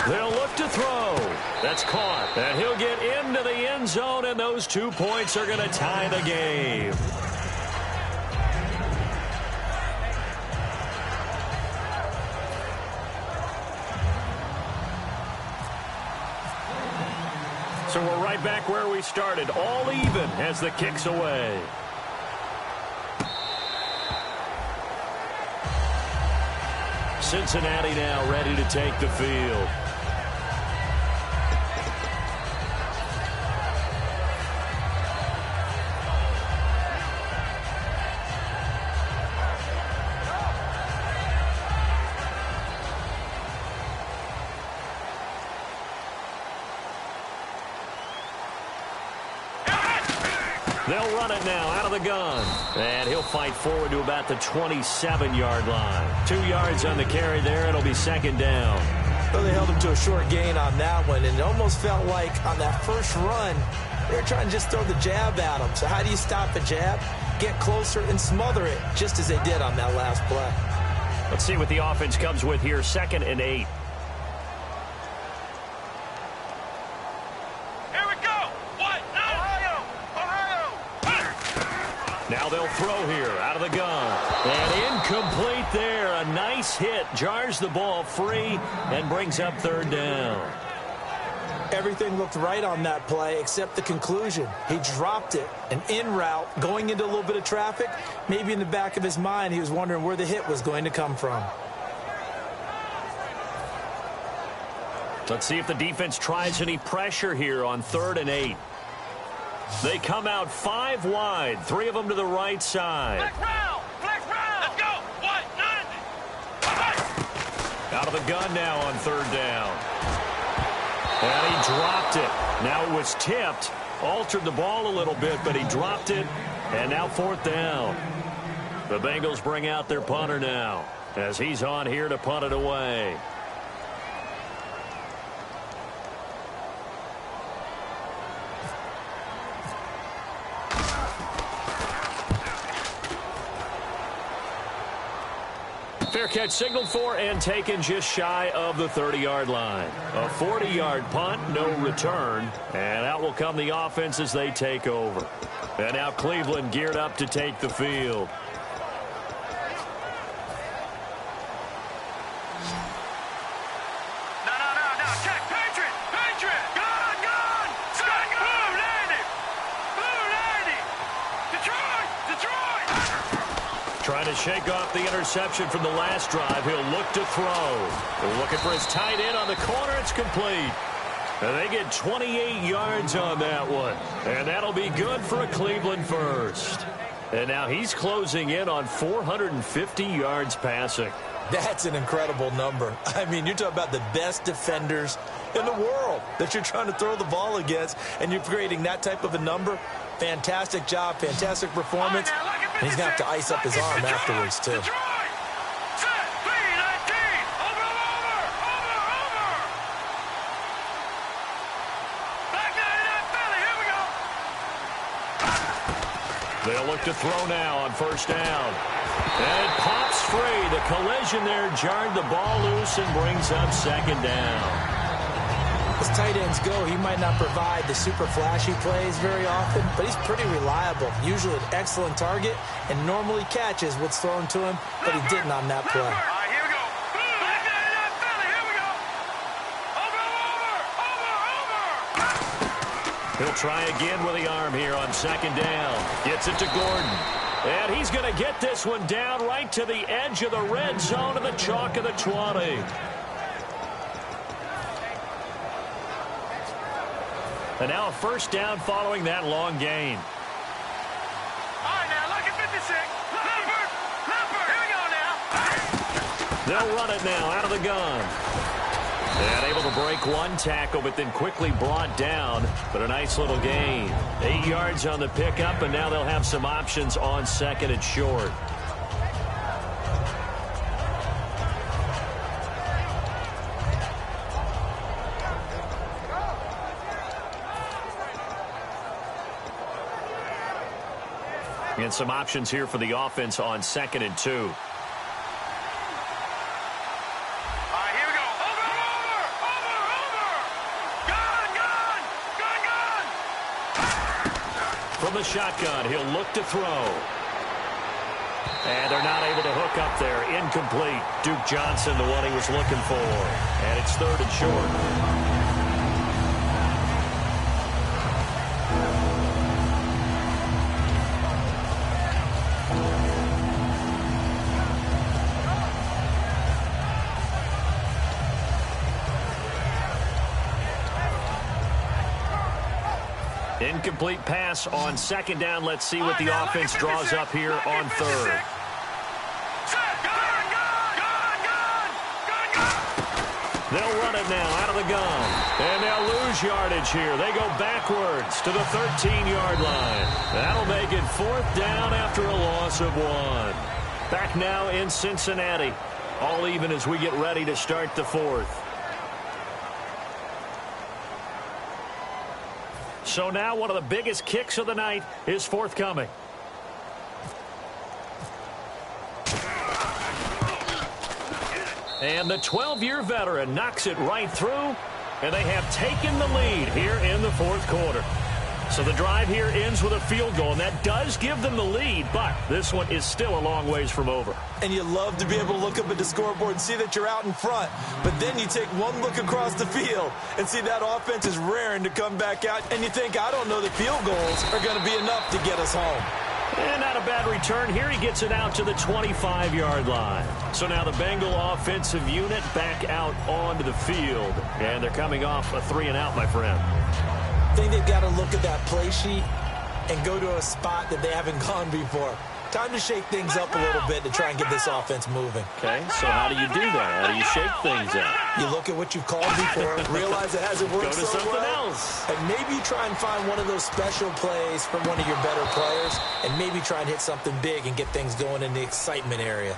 They'll look to throw. That's caught. And he'll get into the end zone, and those 2 points are going to tie the game. So we're right back where we started, all even as the kick's away. Cincinnati now ready to take the field. They'll run it now out of the gun. And he'll fight forward to about the 27-yard line. 2 yards on the carry there. It'll be second down. Well, they held him to a short gain on that one, and it almost felt like on that first run, they were trying to just throw the jab at him. So how do you stop a jab? Get closer and smother it, just as they did on that last play. Let's see what the offense comes with here. 2nd and 8. Now they'll throw here out of the gun. And incomplete there. A nice hit. Jars the ball free and brings up third down. Everything looked right on that play except the conclusion. He dropped it. An in route going into a little bit of traffic. Maybe in the back of his mind he was wondering where the hit was going to come from. Let's see if the defense tries any pressure here on 3rd and 8. They come out 5 wide, 3 of them to the right side. Let's go. What? Out of the gun now on 3rd down. And he dropped it. Now it was tipped, altered the ball a little bit, but he dropped it. And now 4th down. The Bengals bring out their punter now as he's on here to punt it away. Fair catch signaled for and taken just shy of the 30-yard line. A 40-yard punt, no return. And out will come the offense as they take over. And now Cleveland geared up to take the field. No. Check. Patriot. Gun. Blue landing. Detroit. Trying to shake off the interception from the last drive, he'll look to throw. They're looking for his tight end on the corner. It's complete. And they get 28 yards on that one. And that'll be good for a Cleveland first. And now he's closing in on 450 yards passing. That's an incredible number. I mean, you're talking about the best defenders in the world that you're trying to throw the ball against, and you're creating that type of a number. Fantastic job, fantastic performance. And he's going to have to ice up his arm afterwards, too. They'll look to throw now on first down. And it pops free. The collision there jarred the ball loose and brings up second down. As tight ends go, he might not provide the super flashy plays very often, but he's pretty reliable. Usually an excellent target and normally catches what's thrown to him, but he didn't on that play. Here we go. Here we go. Over. He'll try again with the arm here on second down. Gets it to Gordon. And he's going to get this one down right to the edge of the red zone of the chalk of the 20. And now a first down following that long gain. All right, now, look at 56. Leopard. Here we go now. They'll run it now out of the gun. And able to break one tackle, but then quickly brought down. But a nice little gain. 8 yards on the pickup, and now they'll have some options on second and short. And some options here for the offense on second and 2. All right, here we go. Over. Gun. From the shotgun, he'll look to throw. And they're not able to hook up there. Incomplete. Duke Johnson, the one he was looking for. And it's third and short. Incomplete pass on second down. Let's see what the offense draws up here on third. They'll run it now out of the gun. And they'll lose yardage here. They go backwards to the 13-yard line. That'll make it fourth down after a loss of 1. Back now in Cincinnati. All even as we get ready to start the fourth. So now one of the biggest kicks of the night is forthcoming. And the 12-year veteran knocks it right through, and they have taken the lead here in the fourth quarter. So the drive here ends with a field goal, and that does give them the lead, but this one is still a long ways from over. And you love to be able to look up at the scoreboard and see that you're out in front, but then you take one look across the field and see that offense is raring to come back out, and you think, I don't know that field goals are going to be enough to get us home. And not a bad return here. He gets it out to the 25-yard line. So now the Bengal offensive unit back out onto the field, and they're coming off a 3-and-out, my friend. I think they've got to look at that play sheet and go to a spot that they haven't gone before. Time to shake things up a little bit to try and get this offense moving. Okay, so how do you do that? How do you shake things up? You look at what you've called before, realize it hasn't worked Go to so something well, else. and maybe try and find one of those special plays from one of your better players, and maybe try and hit something big and get things going in the excitement area.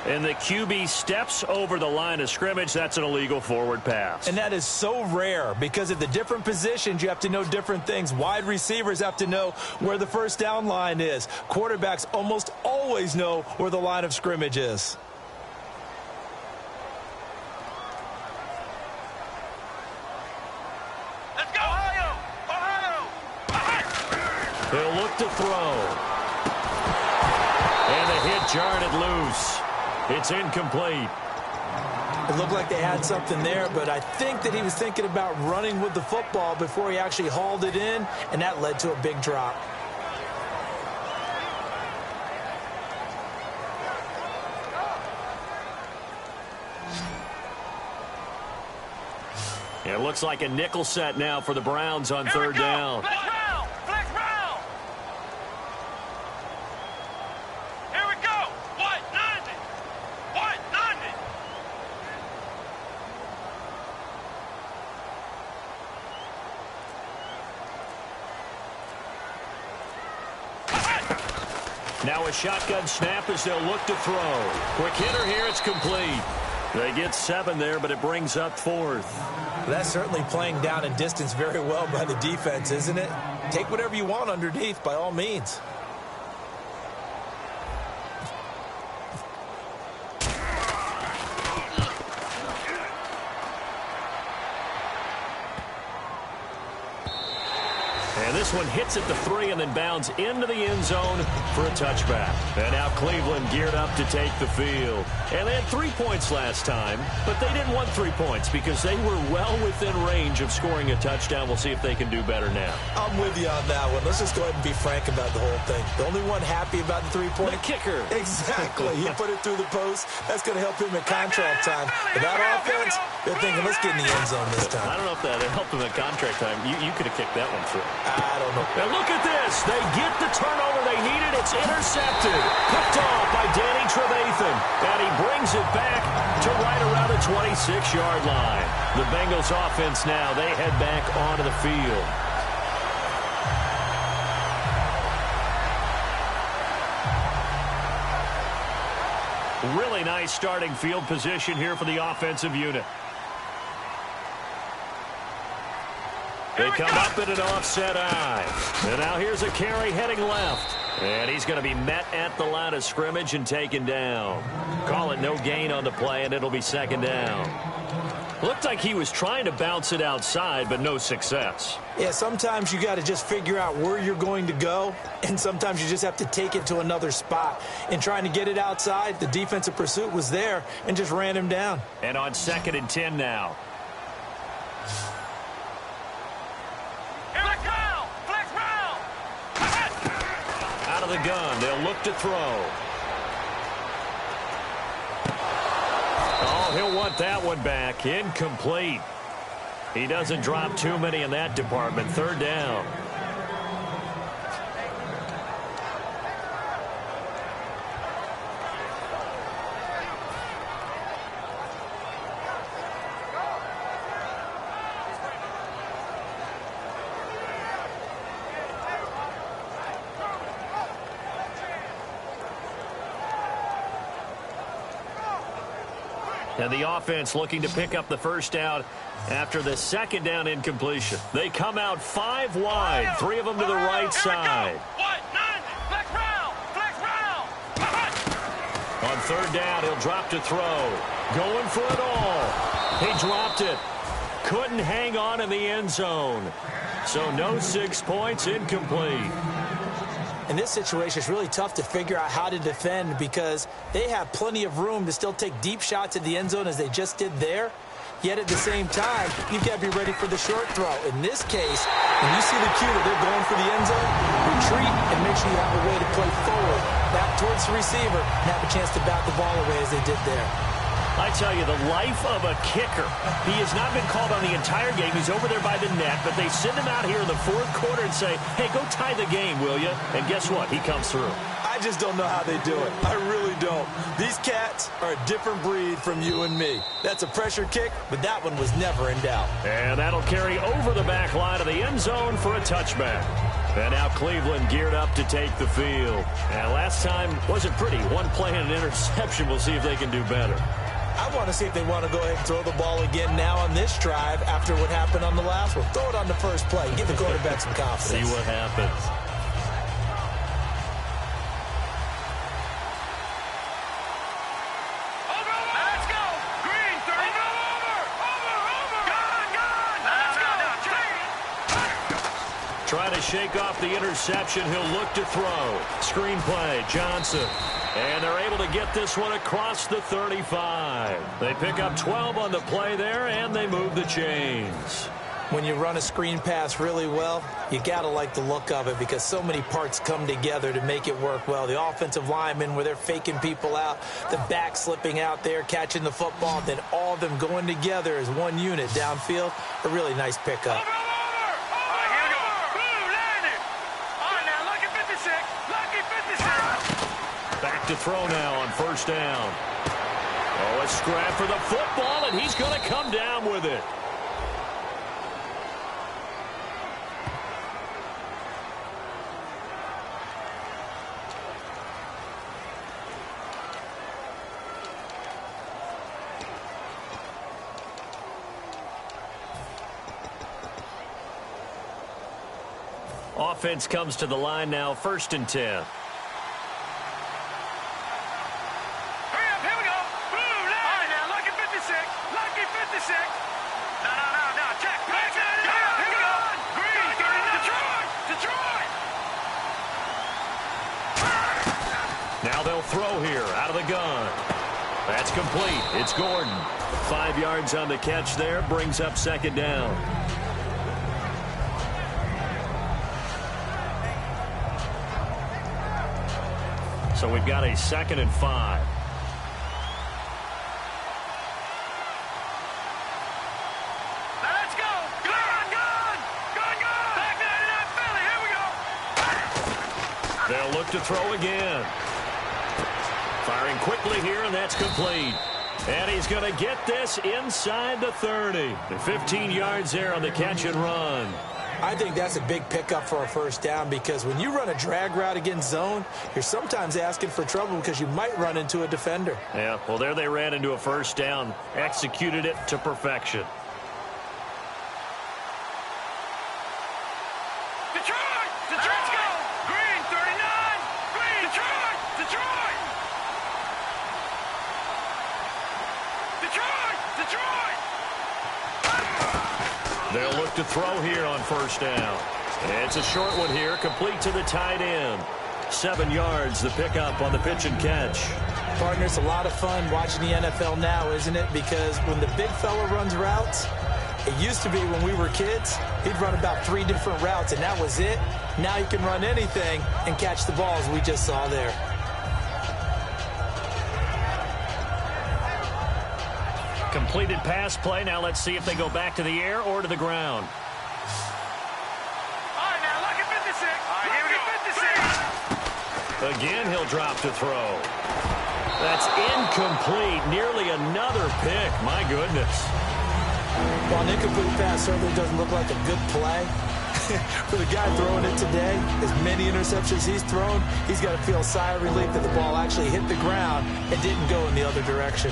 And the QB steps over the line of scrimmage. That's an illegal forward pass. And that is so rare because at the different positions, you have to know different things. Wide receivers have to know where the first down line is. Quarterbacks almost always know where the line of scrimmage is. Let's go, Ohio! He'll look to throw. And the hit jarred it loose. It's incomplete. It looked like they had something there, but I think that he was thinking about running with the football before he actually hauled it in, and that led to a big drop. It looks like a nickel set now for the Browns on third down. Flex round! Flex round! Here we go! What? 90! What? 90! Now a shotgun snap as they'll look to throw. Quick hitter here, it's complete. They get 7 there, but it brings up 4th. That's certainly playing down and distance very well by the defense, isn't it? Take whatever you want underneath, by all means. And this one hits at the 3 and then bounds into the end zone for a touchback. And now Cleveland geared up to take the field. And they had 3 points last time, but they didn't want 3 points because they were well within range of scoring a touchdown. We'll see if they can do better now. I'm with you on that one. Let's just go ahead and be frank about the whole thing. The only one happy about the 3-point? The kicker. Exactly. He put it through the post. That's going to help him at contract time. But that offense, they're thinking, let's get in the end zone this time. I don't know if that helped him at contract time. You could have kicked that one through. I don't know. And look at this. They get the turnover they needed. It's intercepted. Picked off by Danny Trevathan. And he brings it back to right around the 26-yard line. The Bengals offense now, they head back onto the field. Really nice starting field position here for the offensive unit. They come up in an offset eye. And now here's a carry heading left. And he's going to be met at the line of scrimmage and taken down. Call it no gain on the play, and it'll be second down. Looked like he was trying to bounce it outside, but no success. Yeah, sometimes you got to just figure out where you're going to go, and sometimes you just have to take it to another spot. In trying to get it outside, the defensive pursuit was there and just ran him down. And on 2nd and 10 now. Out of the gun, they'll look to throw. Oh, he'll want that one back. Incomplete. He doesn't drop too many in that department. Third down. And the offense looking to pick up the first down after the second down incompletion. They come out 5 wide, 3 of them to the right side. On third down, he'll drop to throw. Going for it all. He dropped it. Couldn't hang on in the end zone. So no 6 points, incomplete. In this situation, it's really tough to figure out how to defend because they have plenty of room to still take deep shots at the end zone as they just did there. Yet at the same time, you've got to be ready for the short throw. In this case, when you see the cue that they're going for the end zone, retreat and make sure you have a way to play forward, back towards the receiver, and have a chance to bat the ball away as they did there. I tell you, the life of a kicker. He has not been called on the entire game. He's over there by the net, but they send him out here in the 4th quarter and say, hey, go tie the game, will you? And guess what? He comes through. I just don't know how they do it. I really don't. These cats are a different breed from you and me. That's a pressure kick, but that one was never in doubt. And that'll carry over the back line of the end zone for a touchback. And now Cleveland geared up to take the field. And last time wasn't pretty. One play and an interception. We'll see if they can do better. I want to see if they want to go ahead and throw the ball again now on this drive after what happened on the last one. Throw it on the first play. Give the quarterback some confidence. See what happens. Let's go! Green, 30. Over. Try to shake off the interception. He'll look to throw. Screenplay, Johnson. And they're able to get this one across the 35. They pick up 12 on the play there, and they move the chains. When you run a screen pass really well, you got to like the look of it because so many parts come together to make it work well. The offensive linemen, where they're faking people out, the back slipping out there, catching the football, then all of them going together as one unit downfield. A really nice pickup. Back to throw now on first down. Oh, a scrap for the football, and he's going to come down with it. Offense comes to the line now, 1st and 10. Now they'll throw here out of the gun. That's complete. It's Gordon. 5 yards on the catch there. Brings up 2nd down. So we've got a 2nd and 5. Let's go. Gun. Back 99 Philly. Here we go. They'll look to throw again. Firing quickly here, and that's complete. And he's going to get this inside the 30. 15 yards there on the catch and run. I think that's a big pickup for a 1st down because when you run a drag route against zone, you're sometimes asking for trouble because you might run into a defender. Yeah, well, there they ran into a 1st down. Executed it to perfection. Detroit, go. Green, 39. Green, Detroit. They'll look to throw here on 1st down. It's a short one here, complete to the tight end. 7 yards, the pickup on the pitch and catch. Partner, it's a lot of fun watching the NFL now, isn't it? Because when the big fella runs routes, it used to be when we were kids, he'd run about 3 different routes, and that was it. Now he can run anything and catch the balls we just saw there. Completed pass play. Now let's see if they go back to the air or to the ground. All right, now look at 56. All right, here we go. 56. Again, he'll drop to throw. That's incomplete. Nearly another pick. My goodness. While an incomplete pass certainly doesn't look like a good play, for the guy throwing it today, as many interceptions he's thrown, he's got to feel a sigh of relief that the ball actually hit the ground and didn't go in the other direction.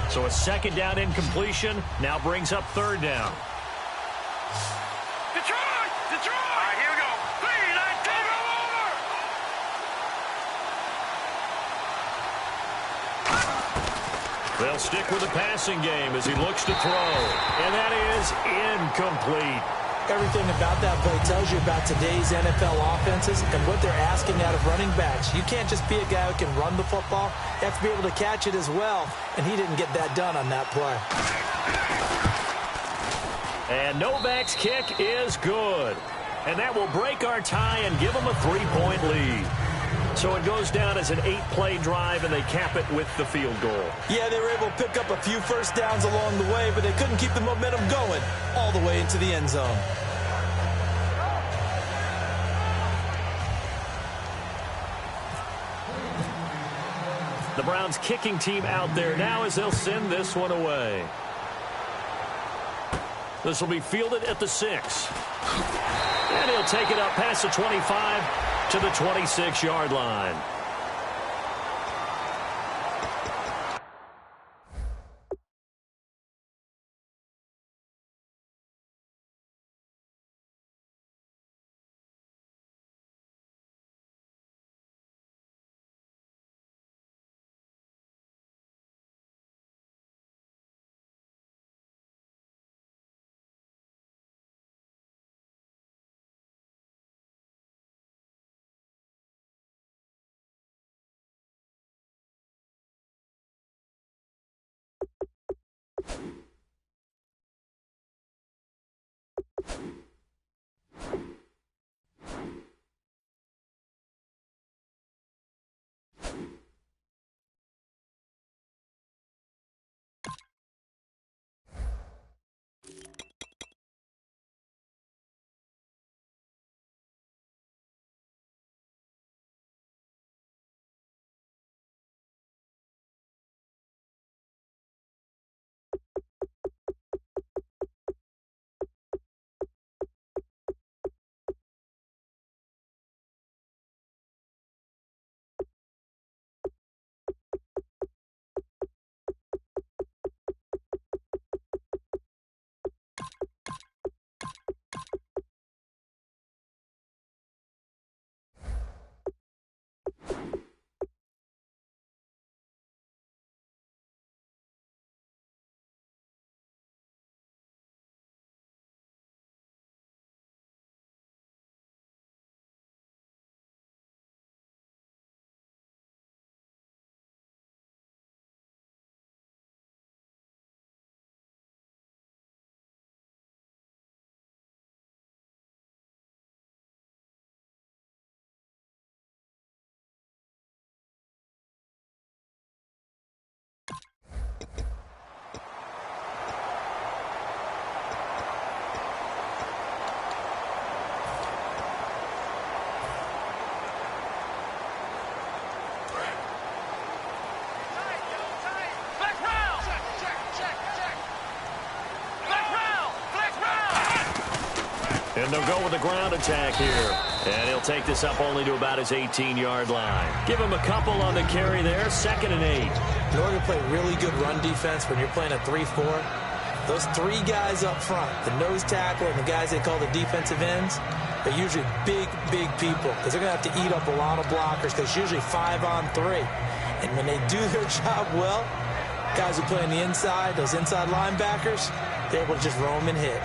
So a 2nd down incompletion now brings up 3rd down. Detroit. All right, here we go. 3, 9, 10, They'll stick with the passing game as he looks to throw. And that is incomplete. Everything about that play tells you about today's NFL offenses and what they're asking out of running backs. You can't just be a guy who can run the football. You have to be able to catch it as well, and he didn't get that done on that play. And Novak's kick is good. And that will break our tie and give them a 3-point lead. So it goes down as an 8-play drive, and they cap it with the field goal. Yeah, they were able to pick up a few 1st downs along the way, but they couldn't keep the momentum going all the way into the end zone. The Browns kicking team out there now as they'll send this one away. This will be fielded at the 6. And he'll take it up past the 25 to the 26-yard line. And they'll go with the ground attack here. And he'll take this up only to about his 18-yard line. Give him a couple on the carry there, 2nd and 8. In order to play really good run defense when you're playing a 3-4, those 3 guys up front, the nose tackle and the guys they call the defensive ends, they're usually big, big people because they're going to have to eat up a lot of blockers because it's usually 5 on 3. And when they do their job well, guys who play on the inside, those inside linebackers, they're able to just roam and hit.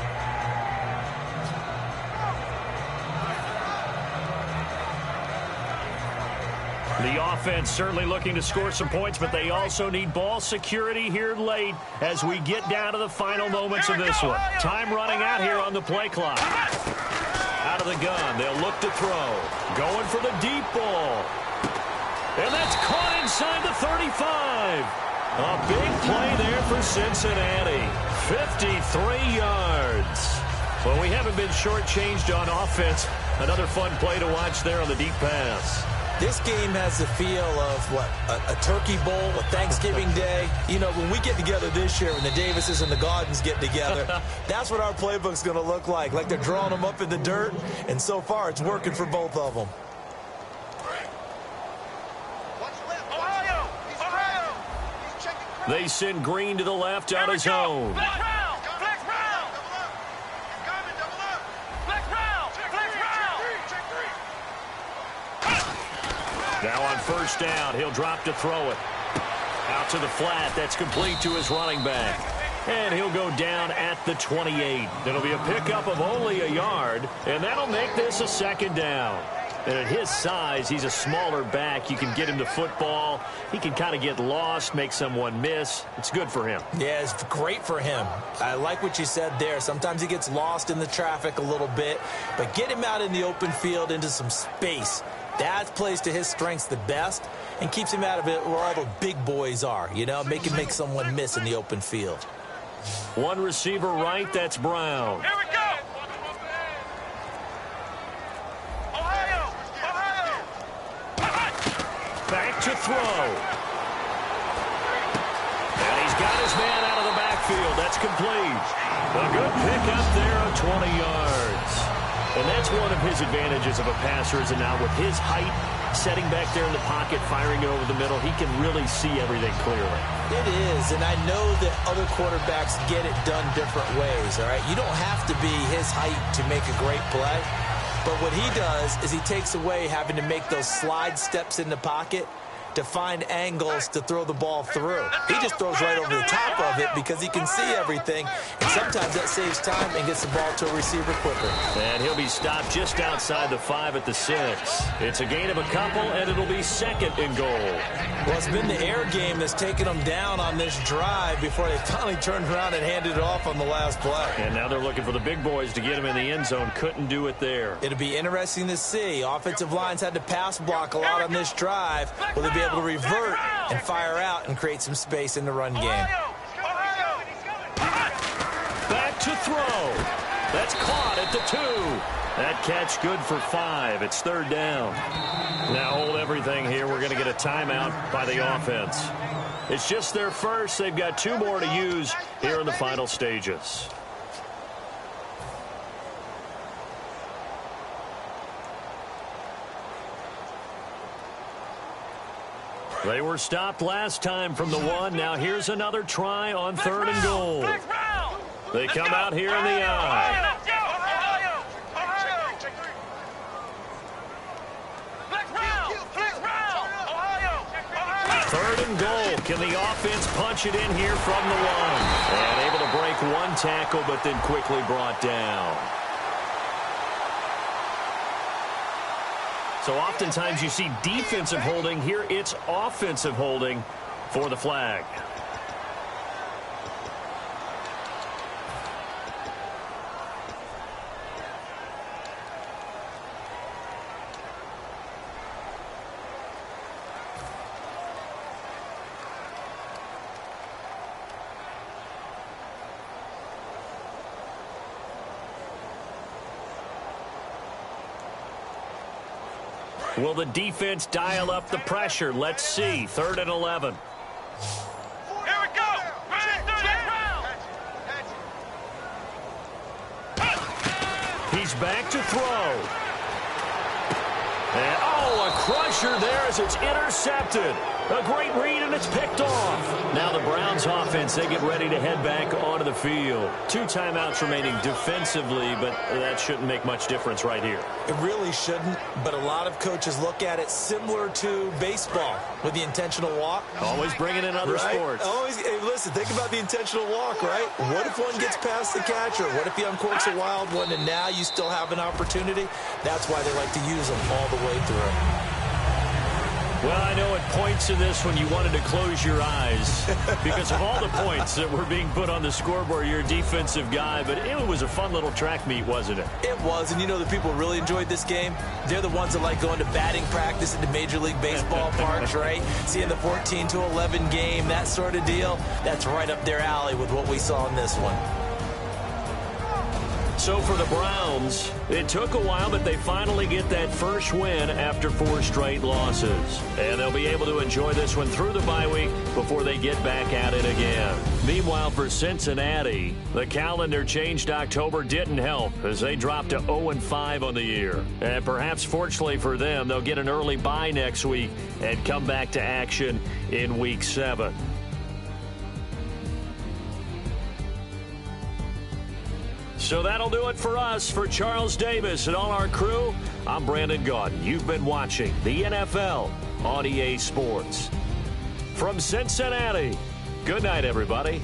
The offense certainly looking to score some points, but they also need ball security here late as we get down to the final moments of this one. Time running out here on the play clock. Out of the gun, they'll look to throw. Going for the deep ball. And that's caught inside the 35. A big play there for Cincinnati. 53 yards. Well, we haven't been shortchanged on offense. Another fun play to watch there on the deep pass. This game has the feel of, a Turkey Bowl, a Thanksgiving Day. You know, when we get together this year, when the Davises and the Gardens get together, that's what our playbook's going to look like they're drawing them up in the dirt, and so far it's working for both of them. They send Green to the left on his own. Now on 1st down, he'll drop to throw it. Out to the flat. That's complete to his running back. And he'll go down at the 28. It'll be a pickup of only a yard, and that'll make this a 2nd down. And at his size, he's a smaller back. You can get him the football. He can kind of get lost, make someone miss. It's good for him. Yeah, it's great for him. I like what you said there. Sometimes he gets lost in the traffic a little bit, but get him out in the open field into some space. That plays to his strengths the best and keeps him out of it where all the big boys are, you know, make someone miss in the open field. One receiver right, that's Brown. Here we go! Ohio! Back to throw. And he's got his man out of the backfield. That's complete. A good pickup there of 20 yards. And that's one of his advantages of a passer, is now with his height, setting back there in the pocket, firing it over the middle, he can really see everything clearly. It is, and I know that other quarterbacks get it done different ways, all right? You don't have to be his height to make a great play, but what he does is he takes away having to make those slide steps in the pocket to find angles to throw the ball through. He just throws right over the top of it because he can see everything, and sometimes that saves time and gets the ball to a receiver quicker. And he'll be stopped just outside the 5 at the 6. It's a gain of a couple, and it'll be 2nd and goal. Well, it's been the air game that's taken them down on this drive before they finally turned around and handed it off on the last play. And now they're looking for the big boys to get him in the end zone. Couldn't do it there. It'll be interesting to see. Offensive lines had to pass block a lot on this drive. Will they be able to revert and fire out and create some space in the run game? Back to throw. That's caught at the 2. That catch good for 5. It's 3rd down. Now hold everything here. We're going to get a timeout by the offense. It's just their first. They've got 2 more to use here in the final stages. They were stopped last time from the 1. Now here's another try on 3rd and goal. They come out here in the I. 3rd and goal. Can the offense punch it in here from the 1? And able to break 1 tackle, but then quickly brought down. So oftentimes you see defensive holding. Here it's offensive holding for the flag. Will the defense dial up the pressure? Let's see. 3rd and 11. Here we go. He's back to throw. And, a crusher there as it's intercepted. A great read, and it's picked off. Now the Browns offense, they get ready to head back onto the field. 2 timeouts remaining defensively, but that shouldn't make much difference right here. It really shouldn't, but a lot of coaches look at it similar to baseball with the intentional walk. Always bringing in other sports. Always, hey, listen, think about the intentional walk, right? What if one gets past the catcher? What if he uncorks a wild one and now you still have an opportunity? That's why they like to use them all the way through. Well, I know at points in this when you wanted to close your eyes because of all the points that were being put on the scoreboard. You're a defensive guy, but it was a fun little track meet, wasn't it? It was, and you know the people who really enjoyed this game? They're the ones that like going to batting practice at the Major League Baseball parks, right? Seeing the 14-11 game, that sort of deal. That's right up their alley with what we saw in this one. So for the Browns, it took a while, but they finally get that first win after 4 straight losses. And they'll be able to enjoy this one through the bye week before they get back at it again. Meanwhile, for Cincinnati, the calendar changed. October didn't help as they dropped to 0-5 on the year. And perhaps fortunately for them, they'll get an early bye next week and come back to action in Week 7. So that'll do it for us. For Charles Davis and all our crew, I'm Brandon Gaudin. You've been watching the NFL on EA Sports. From Cincinnati, good night, everybody.